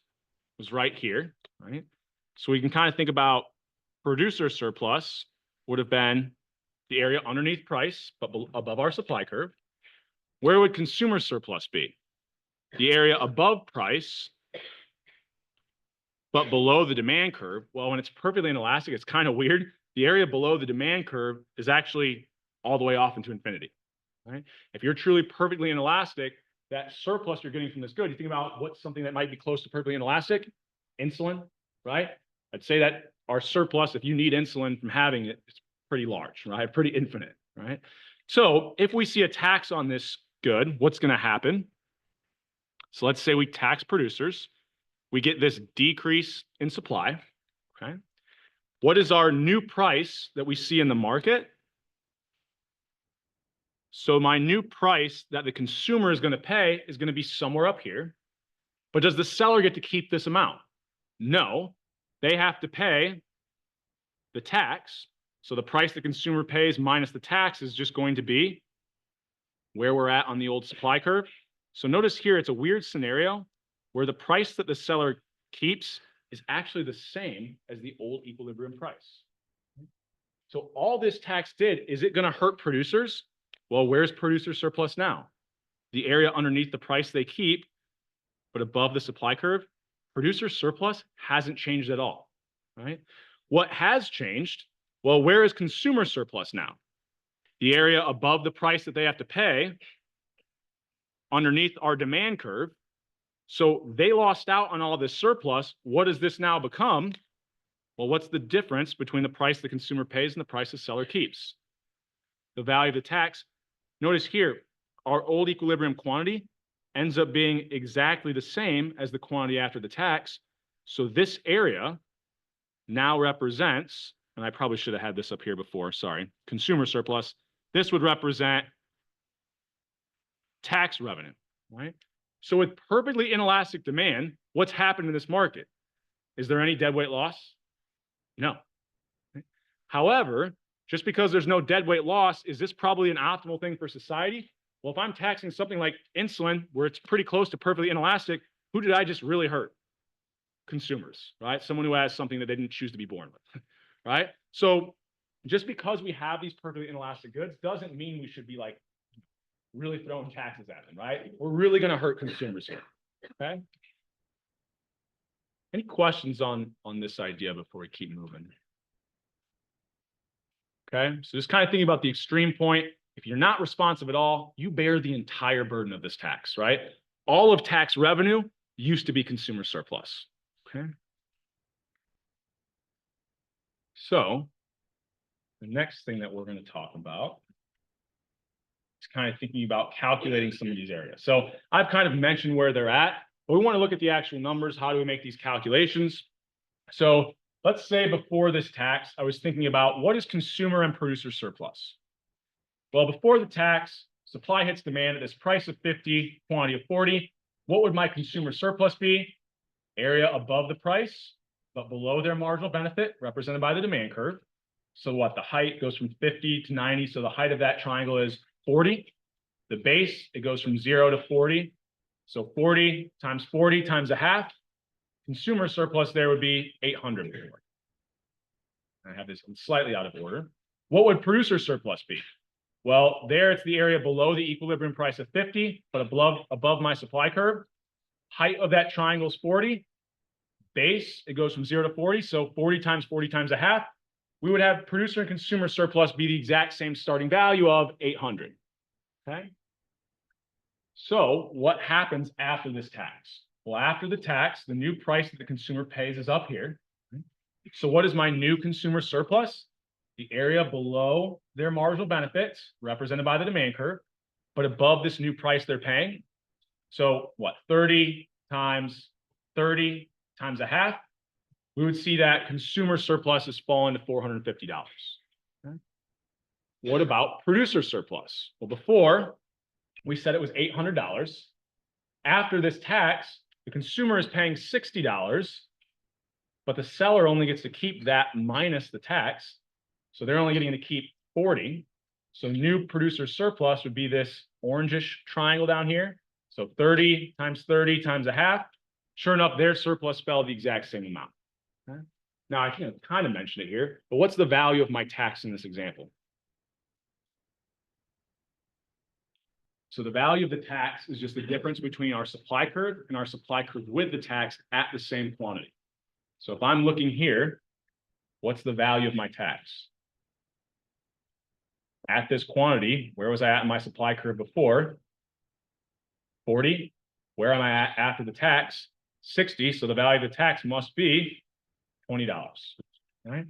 was right here, right? So we can kind of think about producer surplus would have been the area underneath price, but above our supply curve. Where would consumer surplus be? The area above price, but below the demand curve. Well, when it's perfectly inelastic, it's kind of weird. The area below the demand curve is actually all the way off into infinity, right? If you're truly perfectly inelastic, that surplus you're getting from this good, you think about what's something that might be close to perfectly inelastic? Insulin, right? I'd say that our surplus, if you need insulin from having it, it's pretty large, right? Pretty infinite, right? So if we see a tax on this good, what's going to happen? So let's say we tax producers. We get this decrease in supply, okay? What is our new price that we see in the market? So my new price that the consumer is going to pay is going to be somewhere up here. But does the seller get to keep this amount? No, they have to pay the tax. So the price the consumer pays minus the tax is just going to be where we're at on the old supply curve. So notice here, it's a weird scenario where the price that the seller keeps is actually the same as the old equilibrium price. So all this tax did, is it going to hurt producers? Well, where's producer surplus now? The area underneath the price they keep, but above the supply curve. Producer surplus hasn't changed at all, right? What has changed? Well, where is consumer surplus now? The area above the price that they have to pay underneath our demand curve. So they lost out on all this surplus. What does this now become? Well, what's the difference between the price the consumer pays and the price the seller keeps? The value of the tax. Notice here, our old equilibrium quantity ends up being exactly the same as the quantity after the tax. So this area now represents, and I probably should have had this up here before, sorry, consumer surplus. This would represent tax revenue, right? So with perfectly inelastic demand, what's happened in this market? Is there any deadweight loss? No. However, just because there's no deadweight loss, is this probably an optimal thing for society? Well, if I'm taxing something like insulin, where it's pretty close to perfectly inelastic, who did I just really hurt? Consumers, right? Someone who has something that they didn't choose to be born with, right? So just because we have these perfectly inelastic goods doesn't mean we should be like really throwing taxes at them, right? We're really going to hurt consumers here, okay? Any questions on this idea before we keep moving? Okay, so just kind of thinking about the extreme point. If you're not responsive at all, you bear the entire burden of this tax, right? All of tax revenue, used to be consumer surplus. Okay. So the next thing that we're going to talk about is kind of thinking about calculating some of these areas. So I've kind of mentioned where they're at, but we want to look at the actual numbers. How do we make these calculations? So let's say before this tax, I was thinking about what is consumer and producer surplus? Well, before the tax, supply hits demand at this price of 50, quantity of 40. What would my consumer surplus be? Area above the price, but below their marginal benefit, represented by the demand curve. So what? The height goes from 50 to 90. So the height of that triangle is 40. The base, it goes from 0 to 40. So 40 times a half. Consumer surplus there would be 800. I have this slightly out of order. What would producer surplus be? Well, there it's the area below the equilibrium price of 50, but above my supply curve. Height of that triangle is 40. Base, it goes from 0 to 40. So 40 times a half. We would have producer and consumer surplus be the exact same starting value of 800. Okay. So what happens after this tax? Well, after the tax, the new price that the consumer pays is up here. So what is my new consumer surplus? The area below their marginal benefits, represented by the demand curve, but above this new price they're paying. So what? 30 times a half. We would see that consumer surplus is falling to $450. Okay. What about producer surplus? Well, before we said it was $800. After this tax, the consumer is paying $60, but the seller only gets to keep that minus the tax. So they're only getting to keep 40. So new producer surplus would be this orangish triangle down here. So 30 times a half. Sure enough, their surplus fell the exact same amount. Okay. Now I can kind of mention it here, but what's the value of my tax in this example? So the value of the tax is just the difference between our supply curve and our supply curve with the tax at the same quantity. So if I'm looking here, what's the value of my tax? At this quantity, where was I at in my supply curve before? 40. Where am I at after the tax? 60. So the value of the tax must be $20. Right?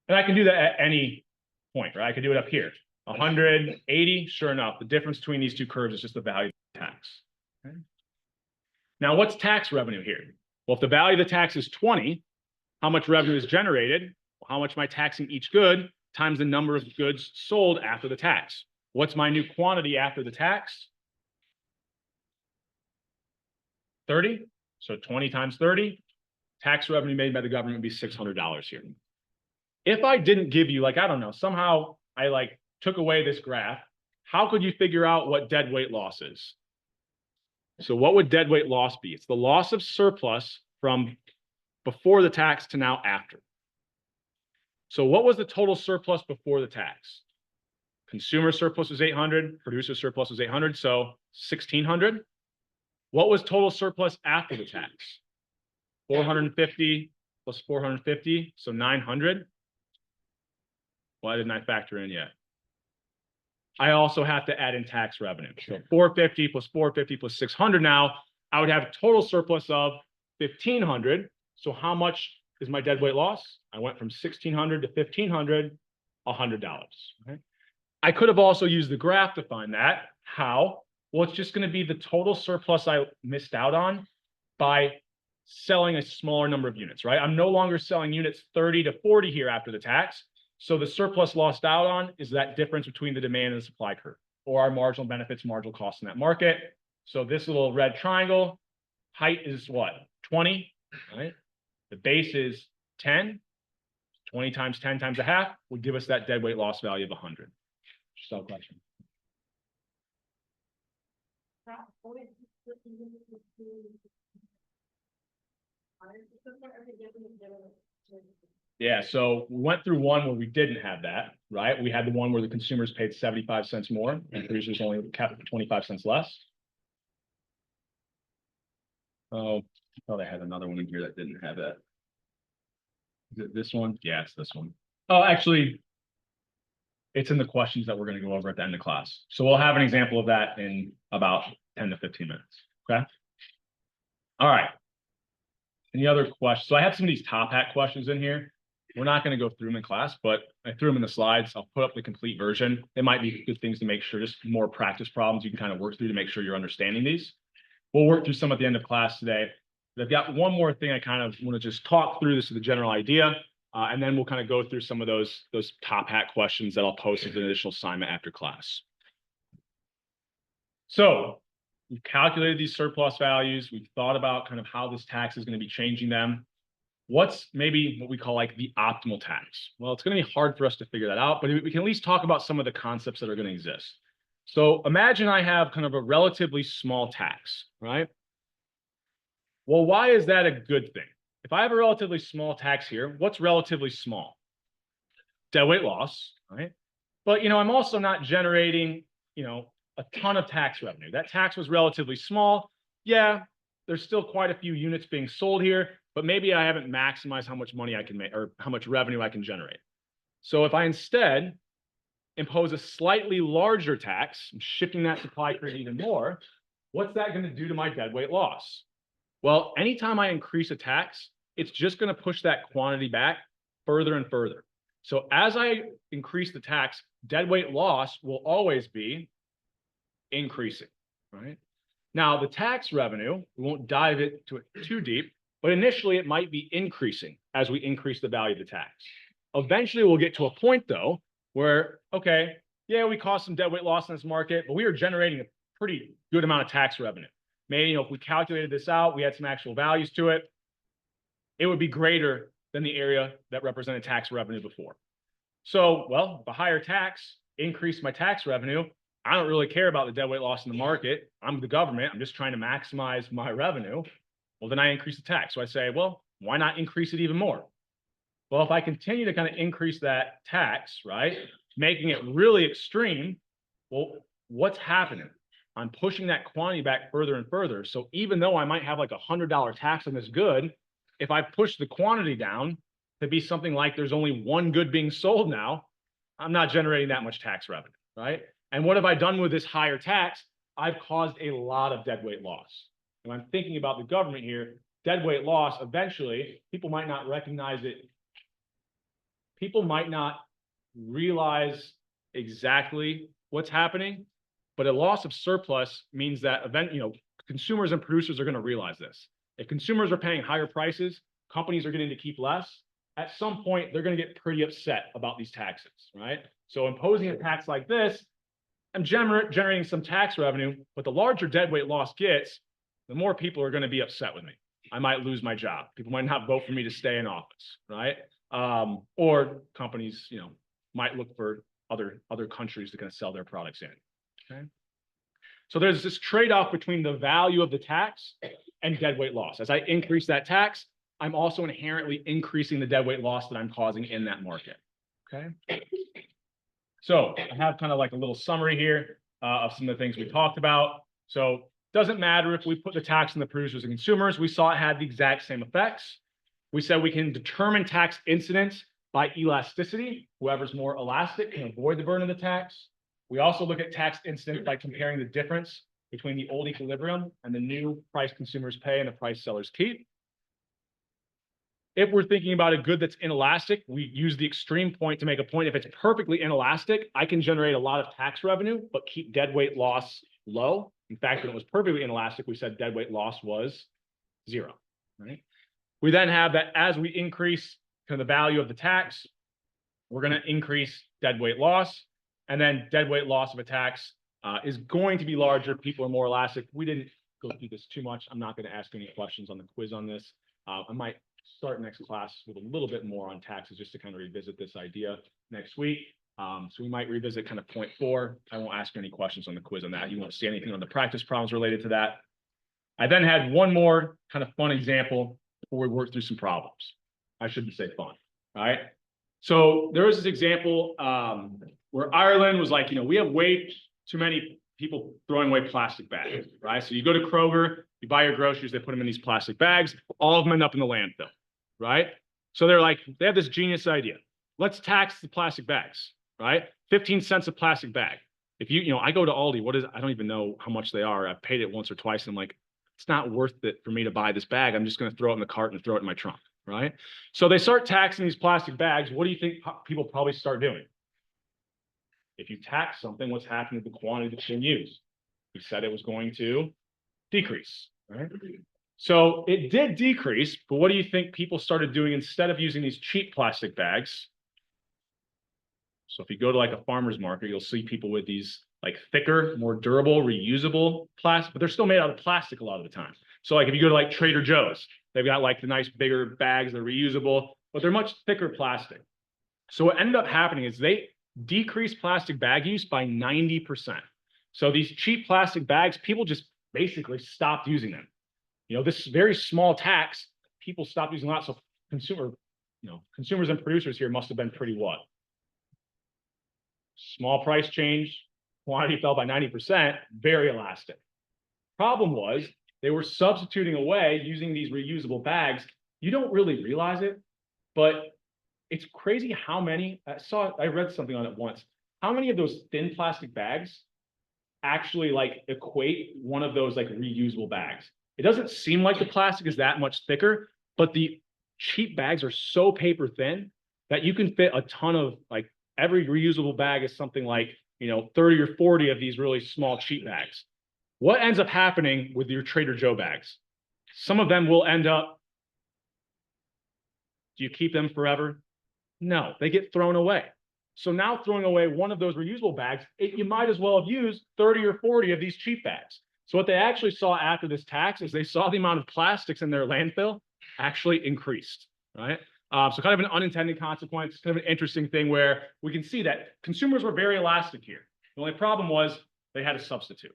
And I can do that at any point, right? I could do it up here. 180, sure enough, the difference between these two curves is just the value of the tax. Okay? Now, what's tax revenue here? Well, if the value of the tax is 20, how much revenue is generated? Well, how much am I taxing each good times the number of goods sold after the tax? What's my new quantity after the tax? 30. So 20 times 30, tax revenue made by the government would be $600 here. If I didn't give you, like, I don't know, somehow I like took away this graph, how could you figure out what deadweight loss is? So what would deadweight loss be? It's the loss of surplus from before the tax to now after. So what was the total surplus before the tax? Consumer surplus was 800, producer surplus was 800, so 1,600. What was total surplus after the tax? 450 plus 450, so 900. Why didn't I factor in yet? I also have to add in tax revenue. So 450 plus 450 plus 600 now, I would have a total surplus of 1,500. So how much is my deadweight loss? I went from 1,600 to 1,500, $100. Okay. I could have also used the graph to find that. How? Well, it's just going to be the total surplus I missed out on by selling a smaller number of units, right? I'm no longer selling units 30 to 40 here after the tax. So the surplus lost out on is that difference between the demand and the supply curve, or our marginal benefits, marginal costs in that market. So this little red triangle, height is what? 20, right? The base is 10. 20 times 10 times a half would give us that deadweight loss value of 100. Just a question. Yeah, so we went through one where we didn't have that, right? We had the one where the consumers paid 75 cents more and producers only kept 25 cents less. Oh, they had another one in here that didn't have that. Is it this one? Yeah, it's this one. Oh, actually, it's in the questions that we're going to go over at the end of class. So we'll have an example of that in about 10 to 15 minutes, okay? All right. Any other questions? So I have some of these top hat questions in here. We're not going to go through them in class, but I threw them in the slides. I'll put up the complete version. They might be good things to make sure, just more practice problems you can kind of work through to make sure you're understanding these. We'll work through some at the end of class today. But I've got one more thing I kind of want to just talk through. This is the general idea. And then we'll kind of go through some of those top hat questions that I'll post as an additional assignment after class. So we've calculated these surplus values. We've thought about kind of how this tax is going to be changing them. What's maybe what we call like the optimal tax? Well, it's going to be hard for us to figure that out, but we can at least talk about some of the concepts that are going to exist. So imagine I have kind of a relatively small tax, right? Well, why is that a good thing? If I have a relatively small tax here, what's relatively small? Deadweight loss, right? But, I'm also not generating, a ton of tax revenue. That tax was relatively small. Yeah, there's still quite a few units being sold here, but maybe I haven't maximized how much money I can make or how much revenue I can generate. So if I instead impose a slightly larger tax, I'm shifting that supply curve even more, what's that going to do to my deadweight loss? Well, anytime I increase a tax, it's just going to push that quantity back further and further. So as I increase the tax, deadweight loss will always be increasing, right? Now, the tax revenue, we won't dive into it too deep, but initially it might be increasing as we increase the value of the tax. Eventually, we'll get to a point, though, where, okay, yeah, we caused some deadweight loss in this market, but we are generating a pretty good amount of tax revenue. Maybe, if we calculated this out, we had some actual values to it, it would be greater than the area that represented tax revenue before. So, well, the higher tax increased my tax revenue. I don't really care about the deadweight loss in the market. I'm the government. I'm just trying to maximize my revenue. Well, then I increase the tax. So I say, well, why not increase it even more? Well, if I continue to kind of increase that tax, right, making it really extreme, well, what's happening? I'm pushing that quantity back further and further. So even though I might have like $100 tax on this good, if I push the quantity down to be something like there's only one good being sold now, I'm not generating that much tax revenue, right? And what have I done with this higher tax? I've caused a lot of deadweight loss. And I'm thinking about the government here, deadweight loss, eventually, people might not recognize it. People might not realize exactly what's happening, but a loss of surplus means that consumers and producers are going to realize this. If consumers are paying higher prices, companies are getting to keep less. At some point, they're going to get pretty upset about these taxes, right? So imposing a tax like this, I'm generating some tax revenue, but the larger deadweight loss gets, the more people are going to be upset with me. I might lose my job. People might not vote for me to stay in office, right? Or companies, might look for other countries to kind of sell their products in. Okay. So there's this trade-off between the value of the tax and deadweight loss. As I increase that tax, I'm also inherently increasing the deadweight loss that I'm causing in that market. Okay. So I have kind of like a little summary here of some of the things we talked about. So it doesn't matter if we put the tax on the producers and consumers. We saw it had the exact same effects. We said we can determine tax incidence by elasticity. Whoever's more elastic can avoid the burden of the tax. We also look at tax incidence by comparing the difference between the old equilibrium and the new price consumers pay and the price sellers keep. If we're thinking about a good that's inelastic, we use the extreme point to make a point. If it's perfectly inelastic, I can generate a lot of tax revenue, but keep deadweight loss low. In fact, when it was perfectly inelastic, we said deadweight loss was 0, right? We then have that as we increase kind of the value of the tax, we're going to increase deadweight loss. And then deadweight loss of a tax is going to be larger. People are more elastic. We didn't go through this too much. I'm not going to ask any questions on the quiz on this. I might start next class with a little bit more on taxes just to kind of revisit this idea next week. So we might revisit kind of point 4. I won't ask any questions on the quiz on that. You won't see anything on the practice problems related to that. I then had one more kind of fun example before we work through some problems. I shouldn't say fun, all right? So there was this example where Ireland was like, we have way too many people throwing away plastic bags, right? So you go to Kroger, you buy your groceries, they put them in these plastic bags, all of them end up in the landfill, right? So they have this genius idea. Let's tax the plastic bags, right? 15 cents a plastic bag. If I go to Aldi, I don't even know how much they are. I've paid it once or twice. And I'm like, it's not worth it for me to buy this bag. I'm just going to throw it in the cart and throw it in my trunk, right? So they start taxing these plastic bags. What do you think people probably start doing? If you tax something, what's happening to the quantity that's being used? We said it was going to decrease, right? So it did decrease, but what do you think people started doing instead of using these cheap plastic bags? So if you go to like a farmer's market, you'll see people with these like thicker, more durable, reusable plastic, but they're still made out of plastic a lot of the time. So like if you go to like Trader Joe's, they've got like the nice bigger bags that are reusable, but they're much thicker plastic. So what ended up happening is they decreased plastic bag use by 90%. So these cheap plastic bags, people just basically stopped using them. You know, this very small tax, people stopped using a lot. So consumers and producers here must have been pretty what? Small price change, quantity fell by 90%, very elastic. Problem was they were substituting away using these reusable bags. You don't really realize it, but it's crazy how many, I read something on it once, how many of those thin plastic bags actually like equate one of those like reusable bags. It doesn't seem like the plastic is that much thicker, but the cheap bags are so paper thin that you can fit a ton of like every reusable bag is something like, 30 or 40 of these really small cheap bags. What ends up happening with your Trader Joe bags? Some of them will end up, do you keep them forever? No, they get thrown away. So now throwing away one of those reusable bags, you might as well have used 30 or 40 of these cheap bags. So what they actually saw after this tax is they saw the amount of plastics in their landfill actually increased, right? So kind of an unintended consequence, kind of an interesting thing where we can see that consumers were very elastic here. The only problem was they had a substitute,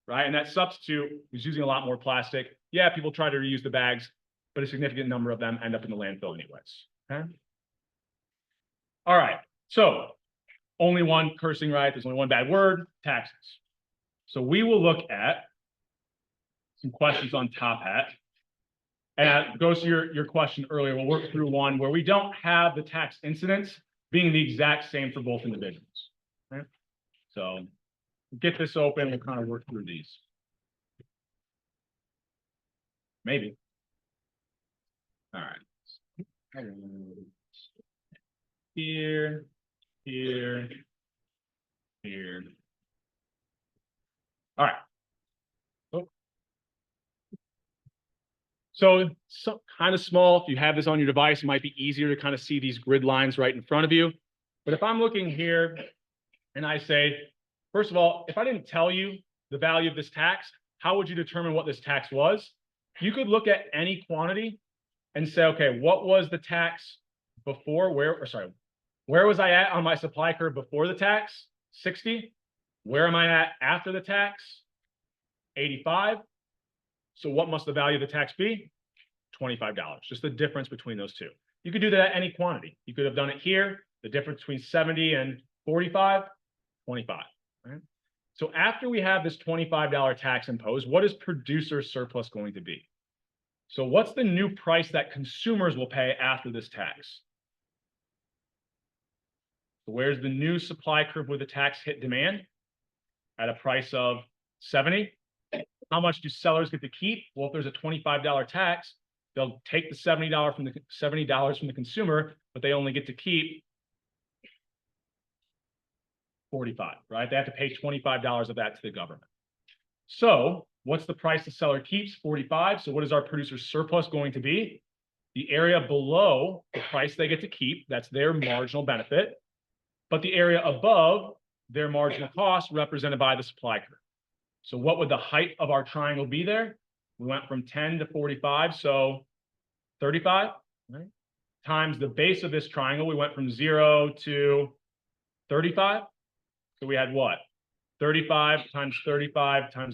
right? And that substitute was using a lot more plastic. Yeah, people try to reuse the bags, but a significant number of them end up in the landfill anyways, okay? All right, so only one cursing, right? There's only one bad word, taxes. So we will look at some questions on Top Hat. And it goes to your question earlier. We'll work through one where we don't have the tax incidence being the exact same for both individuals. Okay? So get this open. We'll kind of work through these. Maybe. All right. Here, here, here. All right. So kind of small. If you have this on your device, it might be easier to kind of see these grid lines right in front of you. But if I'm looking here and I say, first of all, if I didn't tell you the value of this tax, how would you determine what this tax was? You could look at any quantity and say, okay, what was the tax before? Where was I at on my supply curve before the tax? 60. Where am I at after the tax? 85. So what must the value of the tax be? $25, just the difference between those two. You could do that at any quantity. You could have done it here, the difference between 70 and 45, 25, right? So after we have this $25 tax imposed, what is producer surplus going to be? So what's the new price that consumers will pay after this tax? So where's the new supply curve where the tax hit demand? At a price of 70. How much do sellers get to keep? Well, if there's a $25 tax, they'll take the $70 from the consumer, but they only get to keep 45, right? They have to pay $25 of that to the government. So what's the price the seller keeps? 45. So what is our producer surplus going to be? The area below the price they get to keep, that's their marginal benefit, but the area above their marginal cost represented by the supply curve. So what would the height of our triangle be there? We went from 10 to 45, so 35, right? Times the base of this triangle, we went from 0 to 35. So we had what? 35 times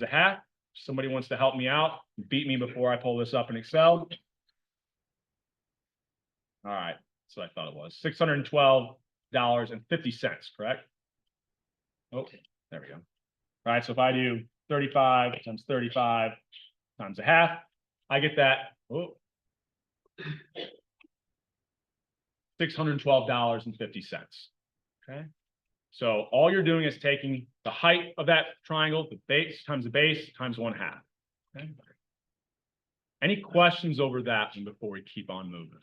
a half. Somebody wants to help me out, beat me before I pull this up in Excel. All right, so I thought it was $612.50, correct? Oh, there we go. All right, so if I do 35 times 35 times a half, I get that. Oh, $612.50. Okay. So all you're doing is taking the height of that triangle, the base times 1/2. Okay. Any questions over that one before we keep on moving?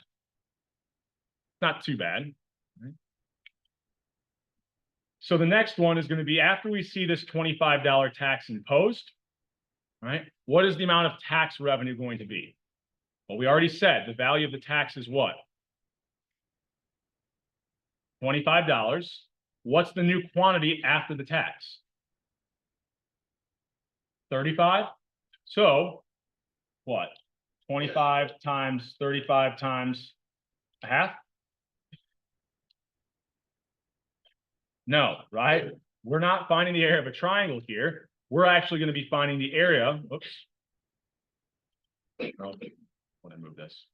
Not too bad. Right? So the next one is going to be after we see this $25 tax imposed, right? What is the amount of tax revenue going to be? Well, we already said the value of the tax is what? $25. What's the new quantity after the tax? 35. So what? 25 times 35 times a half? No, right? We're not finding the area of a triangle here. We're actually going to be finding the area. Oops. Oh, when I move this.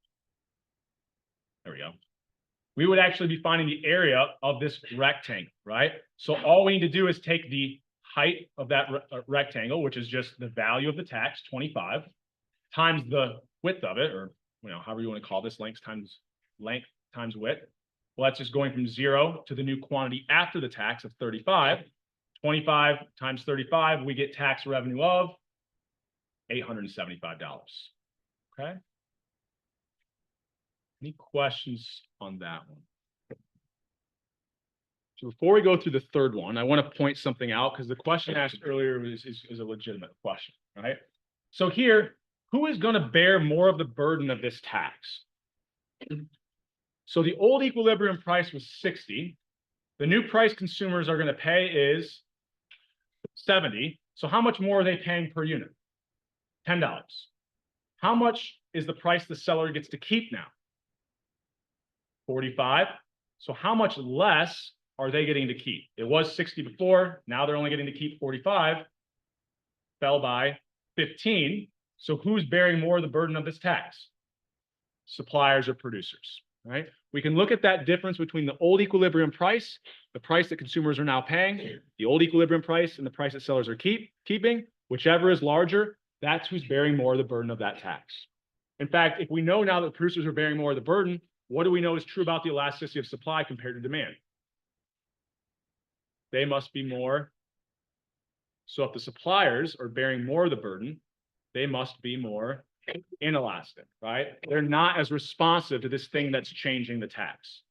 There we go. We would actually be finding the area of this rectangle, right? So all we need to do is take the height of that rectangle, which is just the value of the tax, 25, times the width of it, or however you want to call this, length times width. Well, that's just going from 0 to the new quantity after the tax of 35. 25 times 35, we get tax revenue of $875. Okay. Any questions on that one? So before we go through the third one, I want to point something out because the question asked earlier is a legitimate question, right? So here, who is going to bear more of the burden of this tax? So the old equilibrium price was 60. The new price consumers are going to pay is 70. So how much more are they paying per unit? $10. How much is the price the seller gets to keep now? 45. So how much less are they getting to keep? It was 60 before. Now they're only getting to keep 45. Fell by 15. So who's bearing more of the burden of this tax? Suppliers or producers, right? We can look at that difference between the old equilibrium price, the price that consumers are now paying, the old equilibrium price, and the price that sellers are keeping. Whichever is larger, that's who's bearing more of the burden of that tax. In fact, if we know now that producers are bearing more of the burden, what do we know is true about the elasticity of supply compared to demand? They must be more. So if the suppliers are bearing more of the burden, they must be more inelastic, right? They're not as responsive to this thing that's changing the tax.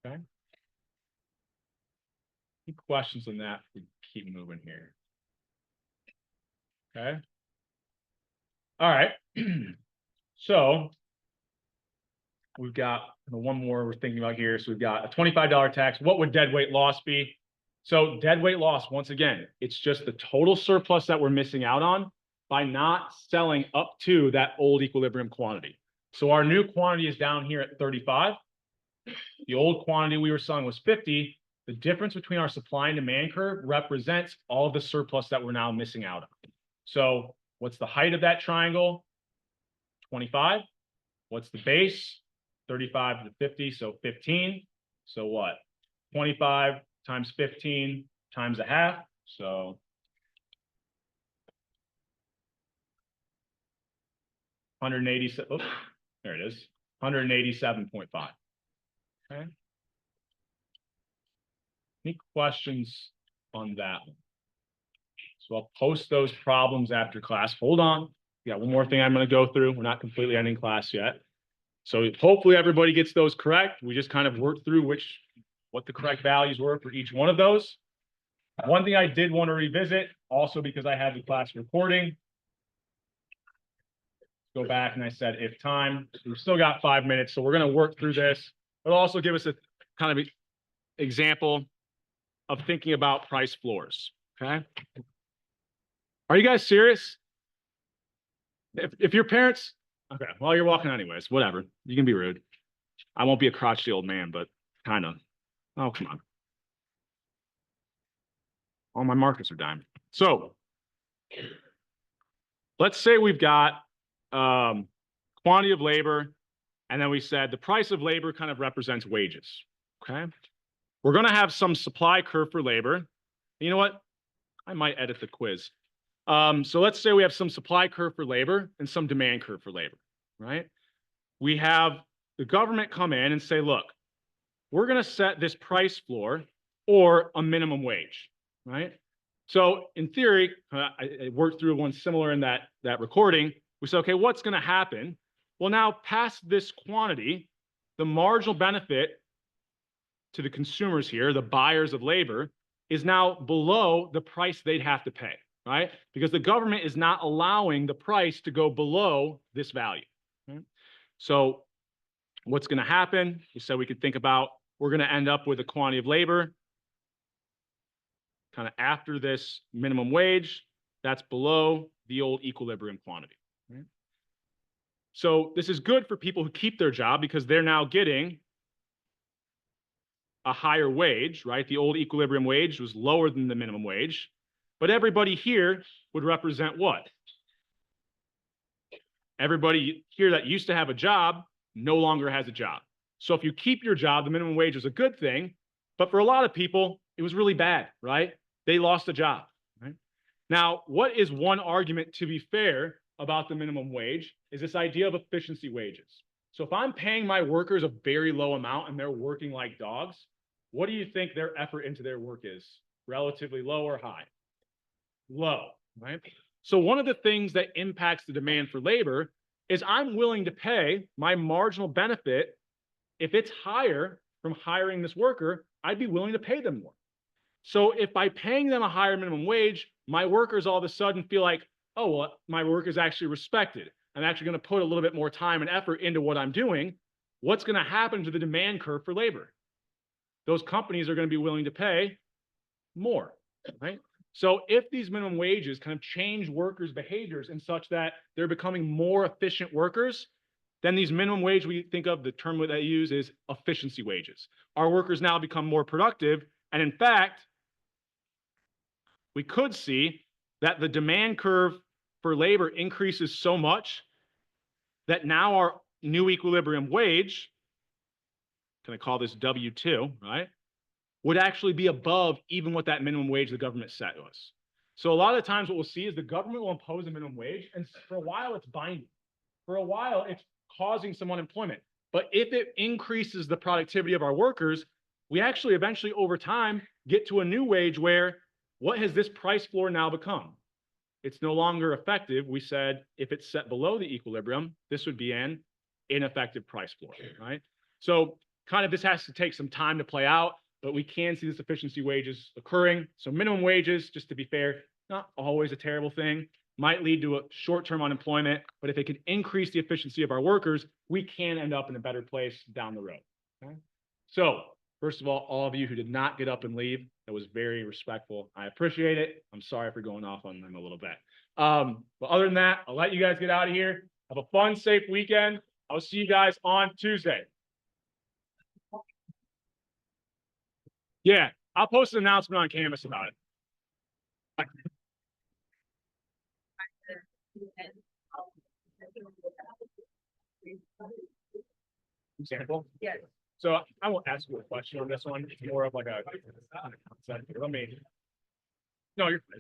Okay. Any questions on that? We keep moving here. Okay. All right. So we've got one more we're thinking about here. So we've got a $25 tax. What would deadweight loss be? So deadweight loss, once again, it's just the total surplus that we're missing out on by not selling up to that old equilibrium quantity. So our new quantity is down here at 35. The old quantity we were selling was 50. The difference between our supply and demand curve represents all of the surplus that we're now missing out on. So what's the height of that triangle? 25. What's the base? 35 to 50, so 15. So what? 25 times 15 times a half. So 187. Oh, there it is. 187.5. Okay. Any questions on that one? So I'll post those problems after class. Hold on. Yeah, one more thing I'm going to go through. We're not completely ending class yet. So hopefully everybody gets those correct. We just kind of worked through what the correct values were for each one of those. One thing I did want to revisit, also because I had the class recording. Go back and I said, if time, we've still got 5 minutes. So we're going to work through this. It'll also give us a kind of example of thinking about price floors. Okay. Are you guys serious? If your parents, okay, well, you're walking anyways, whatever. You can be rude. I won't be a crotchety old man, but kind of. Oh, come on. All my markers are dying. So let's say we've got quantity of labor, and then we said the price of labor kind of represents wages. Okay. We're going to have some supply curve for labor. You know what? I might edit the quiz. So let's say we have some supply curve for labor and some demand curve for labor, right? We have the government come in and say, look, we're going to set this price floor or a minimum wage, right? So in theory, I worked through one similar in that recording. We said, okay, what's going to happen Well, now past this quantity, the marginal benefit to the consumers here, the buyers of labor, is now below the price they'd have to pay, right? Because the government is not allowing the price to go below this value. Right? So what's going to happen? We said we could think about, we're going to end up with a quantity of labor kind of after this minimum wage that's below the old equilibrium quantity. Right? So this is good for people who keep their job because they're now getting a higher wage, right? The old equilibrium wage was lower than the minimum wage, but everybody here would represent what? Everybody here that used to have a job no longer has a job. So if you keep your job, the minimum wage is a good thing, but for a lot of people, it was really bad, right? They lost a job, right? Now, what is one argument, to be fair, about the minimum wage is this idea of efficiency wages. So if I'm paying my workers a very low amount and they're working like dogs, what do you think their effort into their work is? Relatively low or high? Low, right? So one of the things that impacts the demand for labor is I'm willing to pay my marginal benefit. If it's higher from hiring this worker, I'd be willing to pay them more. So if by paying them a higher minimum wage, my workers all of a sudden feel like, oh, well, my work is actually respected. I'm actually going to put a little bit more time and effort into what I'm doing. What's going to happen to the demand curve for labor? Those companies are going to be willing to pay more, right? So if these minimum wages kind of change workers' behaviors in such that they're becoming more efficient workers, then these minimum wage, we think of, the term that they use is efficiency wages. Our workers now become more productive. And in fact, we could see that the demand curve for labor increases so much that now our new equilibrium wage, can I call this W2, right, would actually be above even what that minimum wage the government set was. So a lot of the times what we'll see is the government will impose a minimum wage, and for a while it's binding. For a while it's causing some unemployment. But if it increases the productivity of our workers, we actually eventually over time get to a new wage where what has this price floor now become? It's no longer effective. We said if it's set below the equilibrium, this would be an ineffective price floor, right? So kind of this has to take some time to play out, but we can see this efficiency wages occurring. So minimum wages, just to be fair, not always a terrible thing, might lead to a short-term unemployment, but if it can increase the efficiency of our workers, we can end up in a better place down the road. Okay? So first of all of you who did not get up and leave, that was very respectful. I appreciate it. I'm sorry for going off on them a little bit. But other than that, I'll let you guys get out of here. Have a fun, safe weekend. I'll see you guys on Tuesday. Yeah, I'll post an announcement on Canvas about it. Bye. Example? Yes. So I won't ask you a question on this one. It's more of like a concept. Let me. No, you're fine.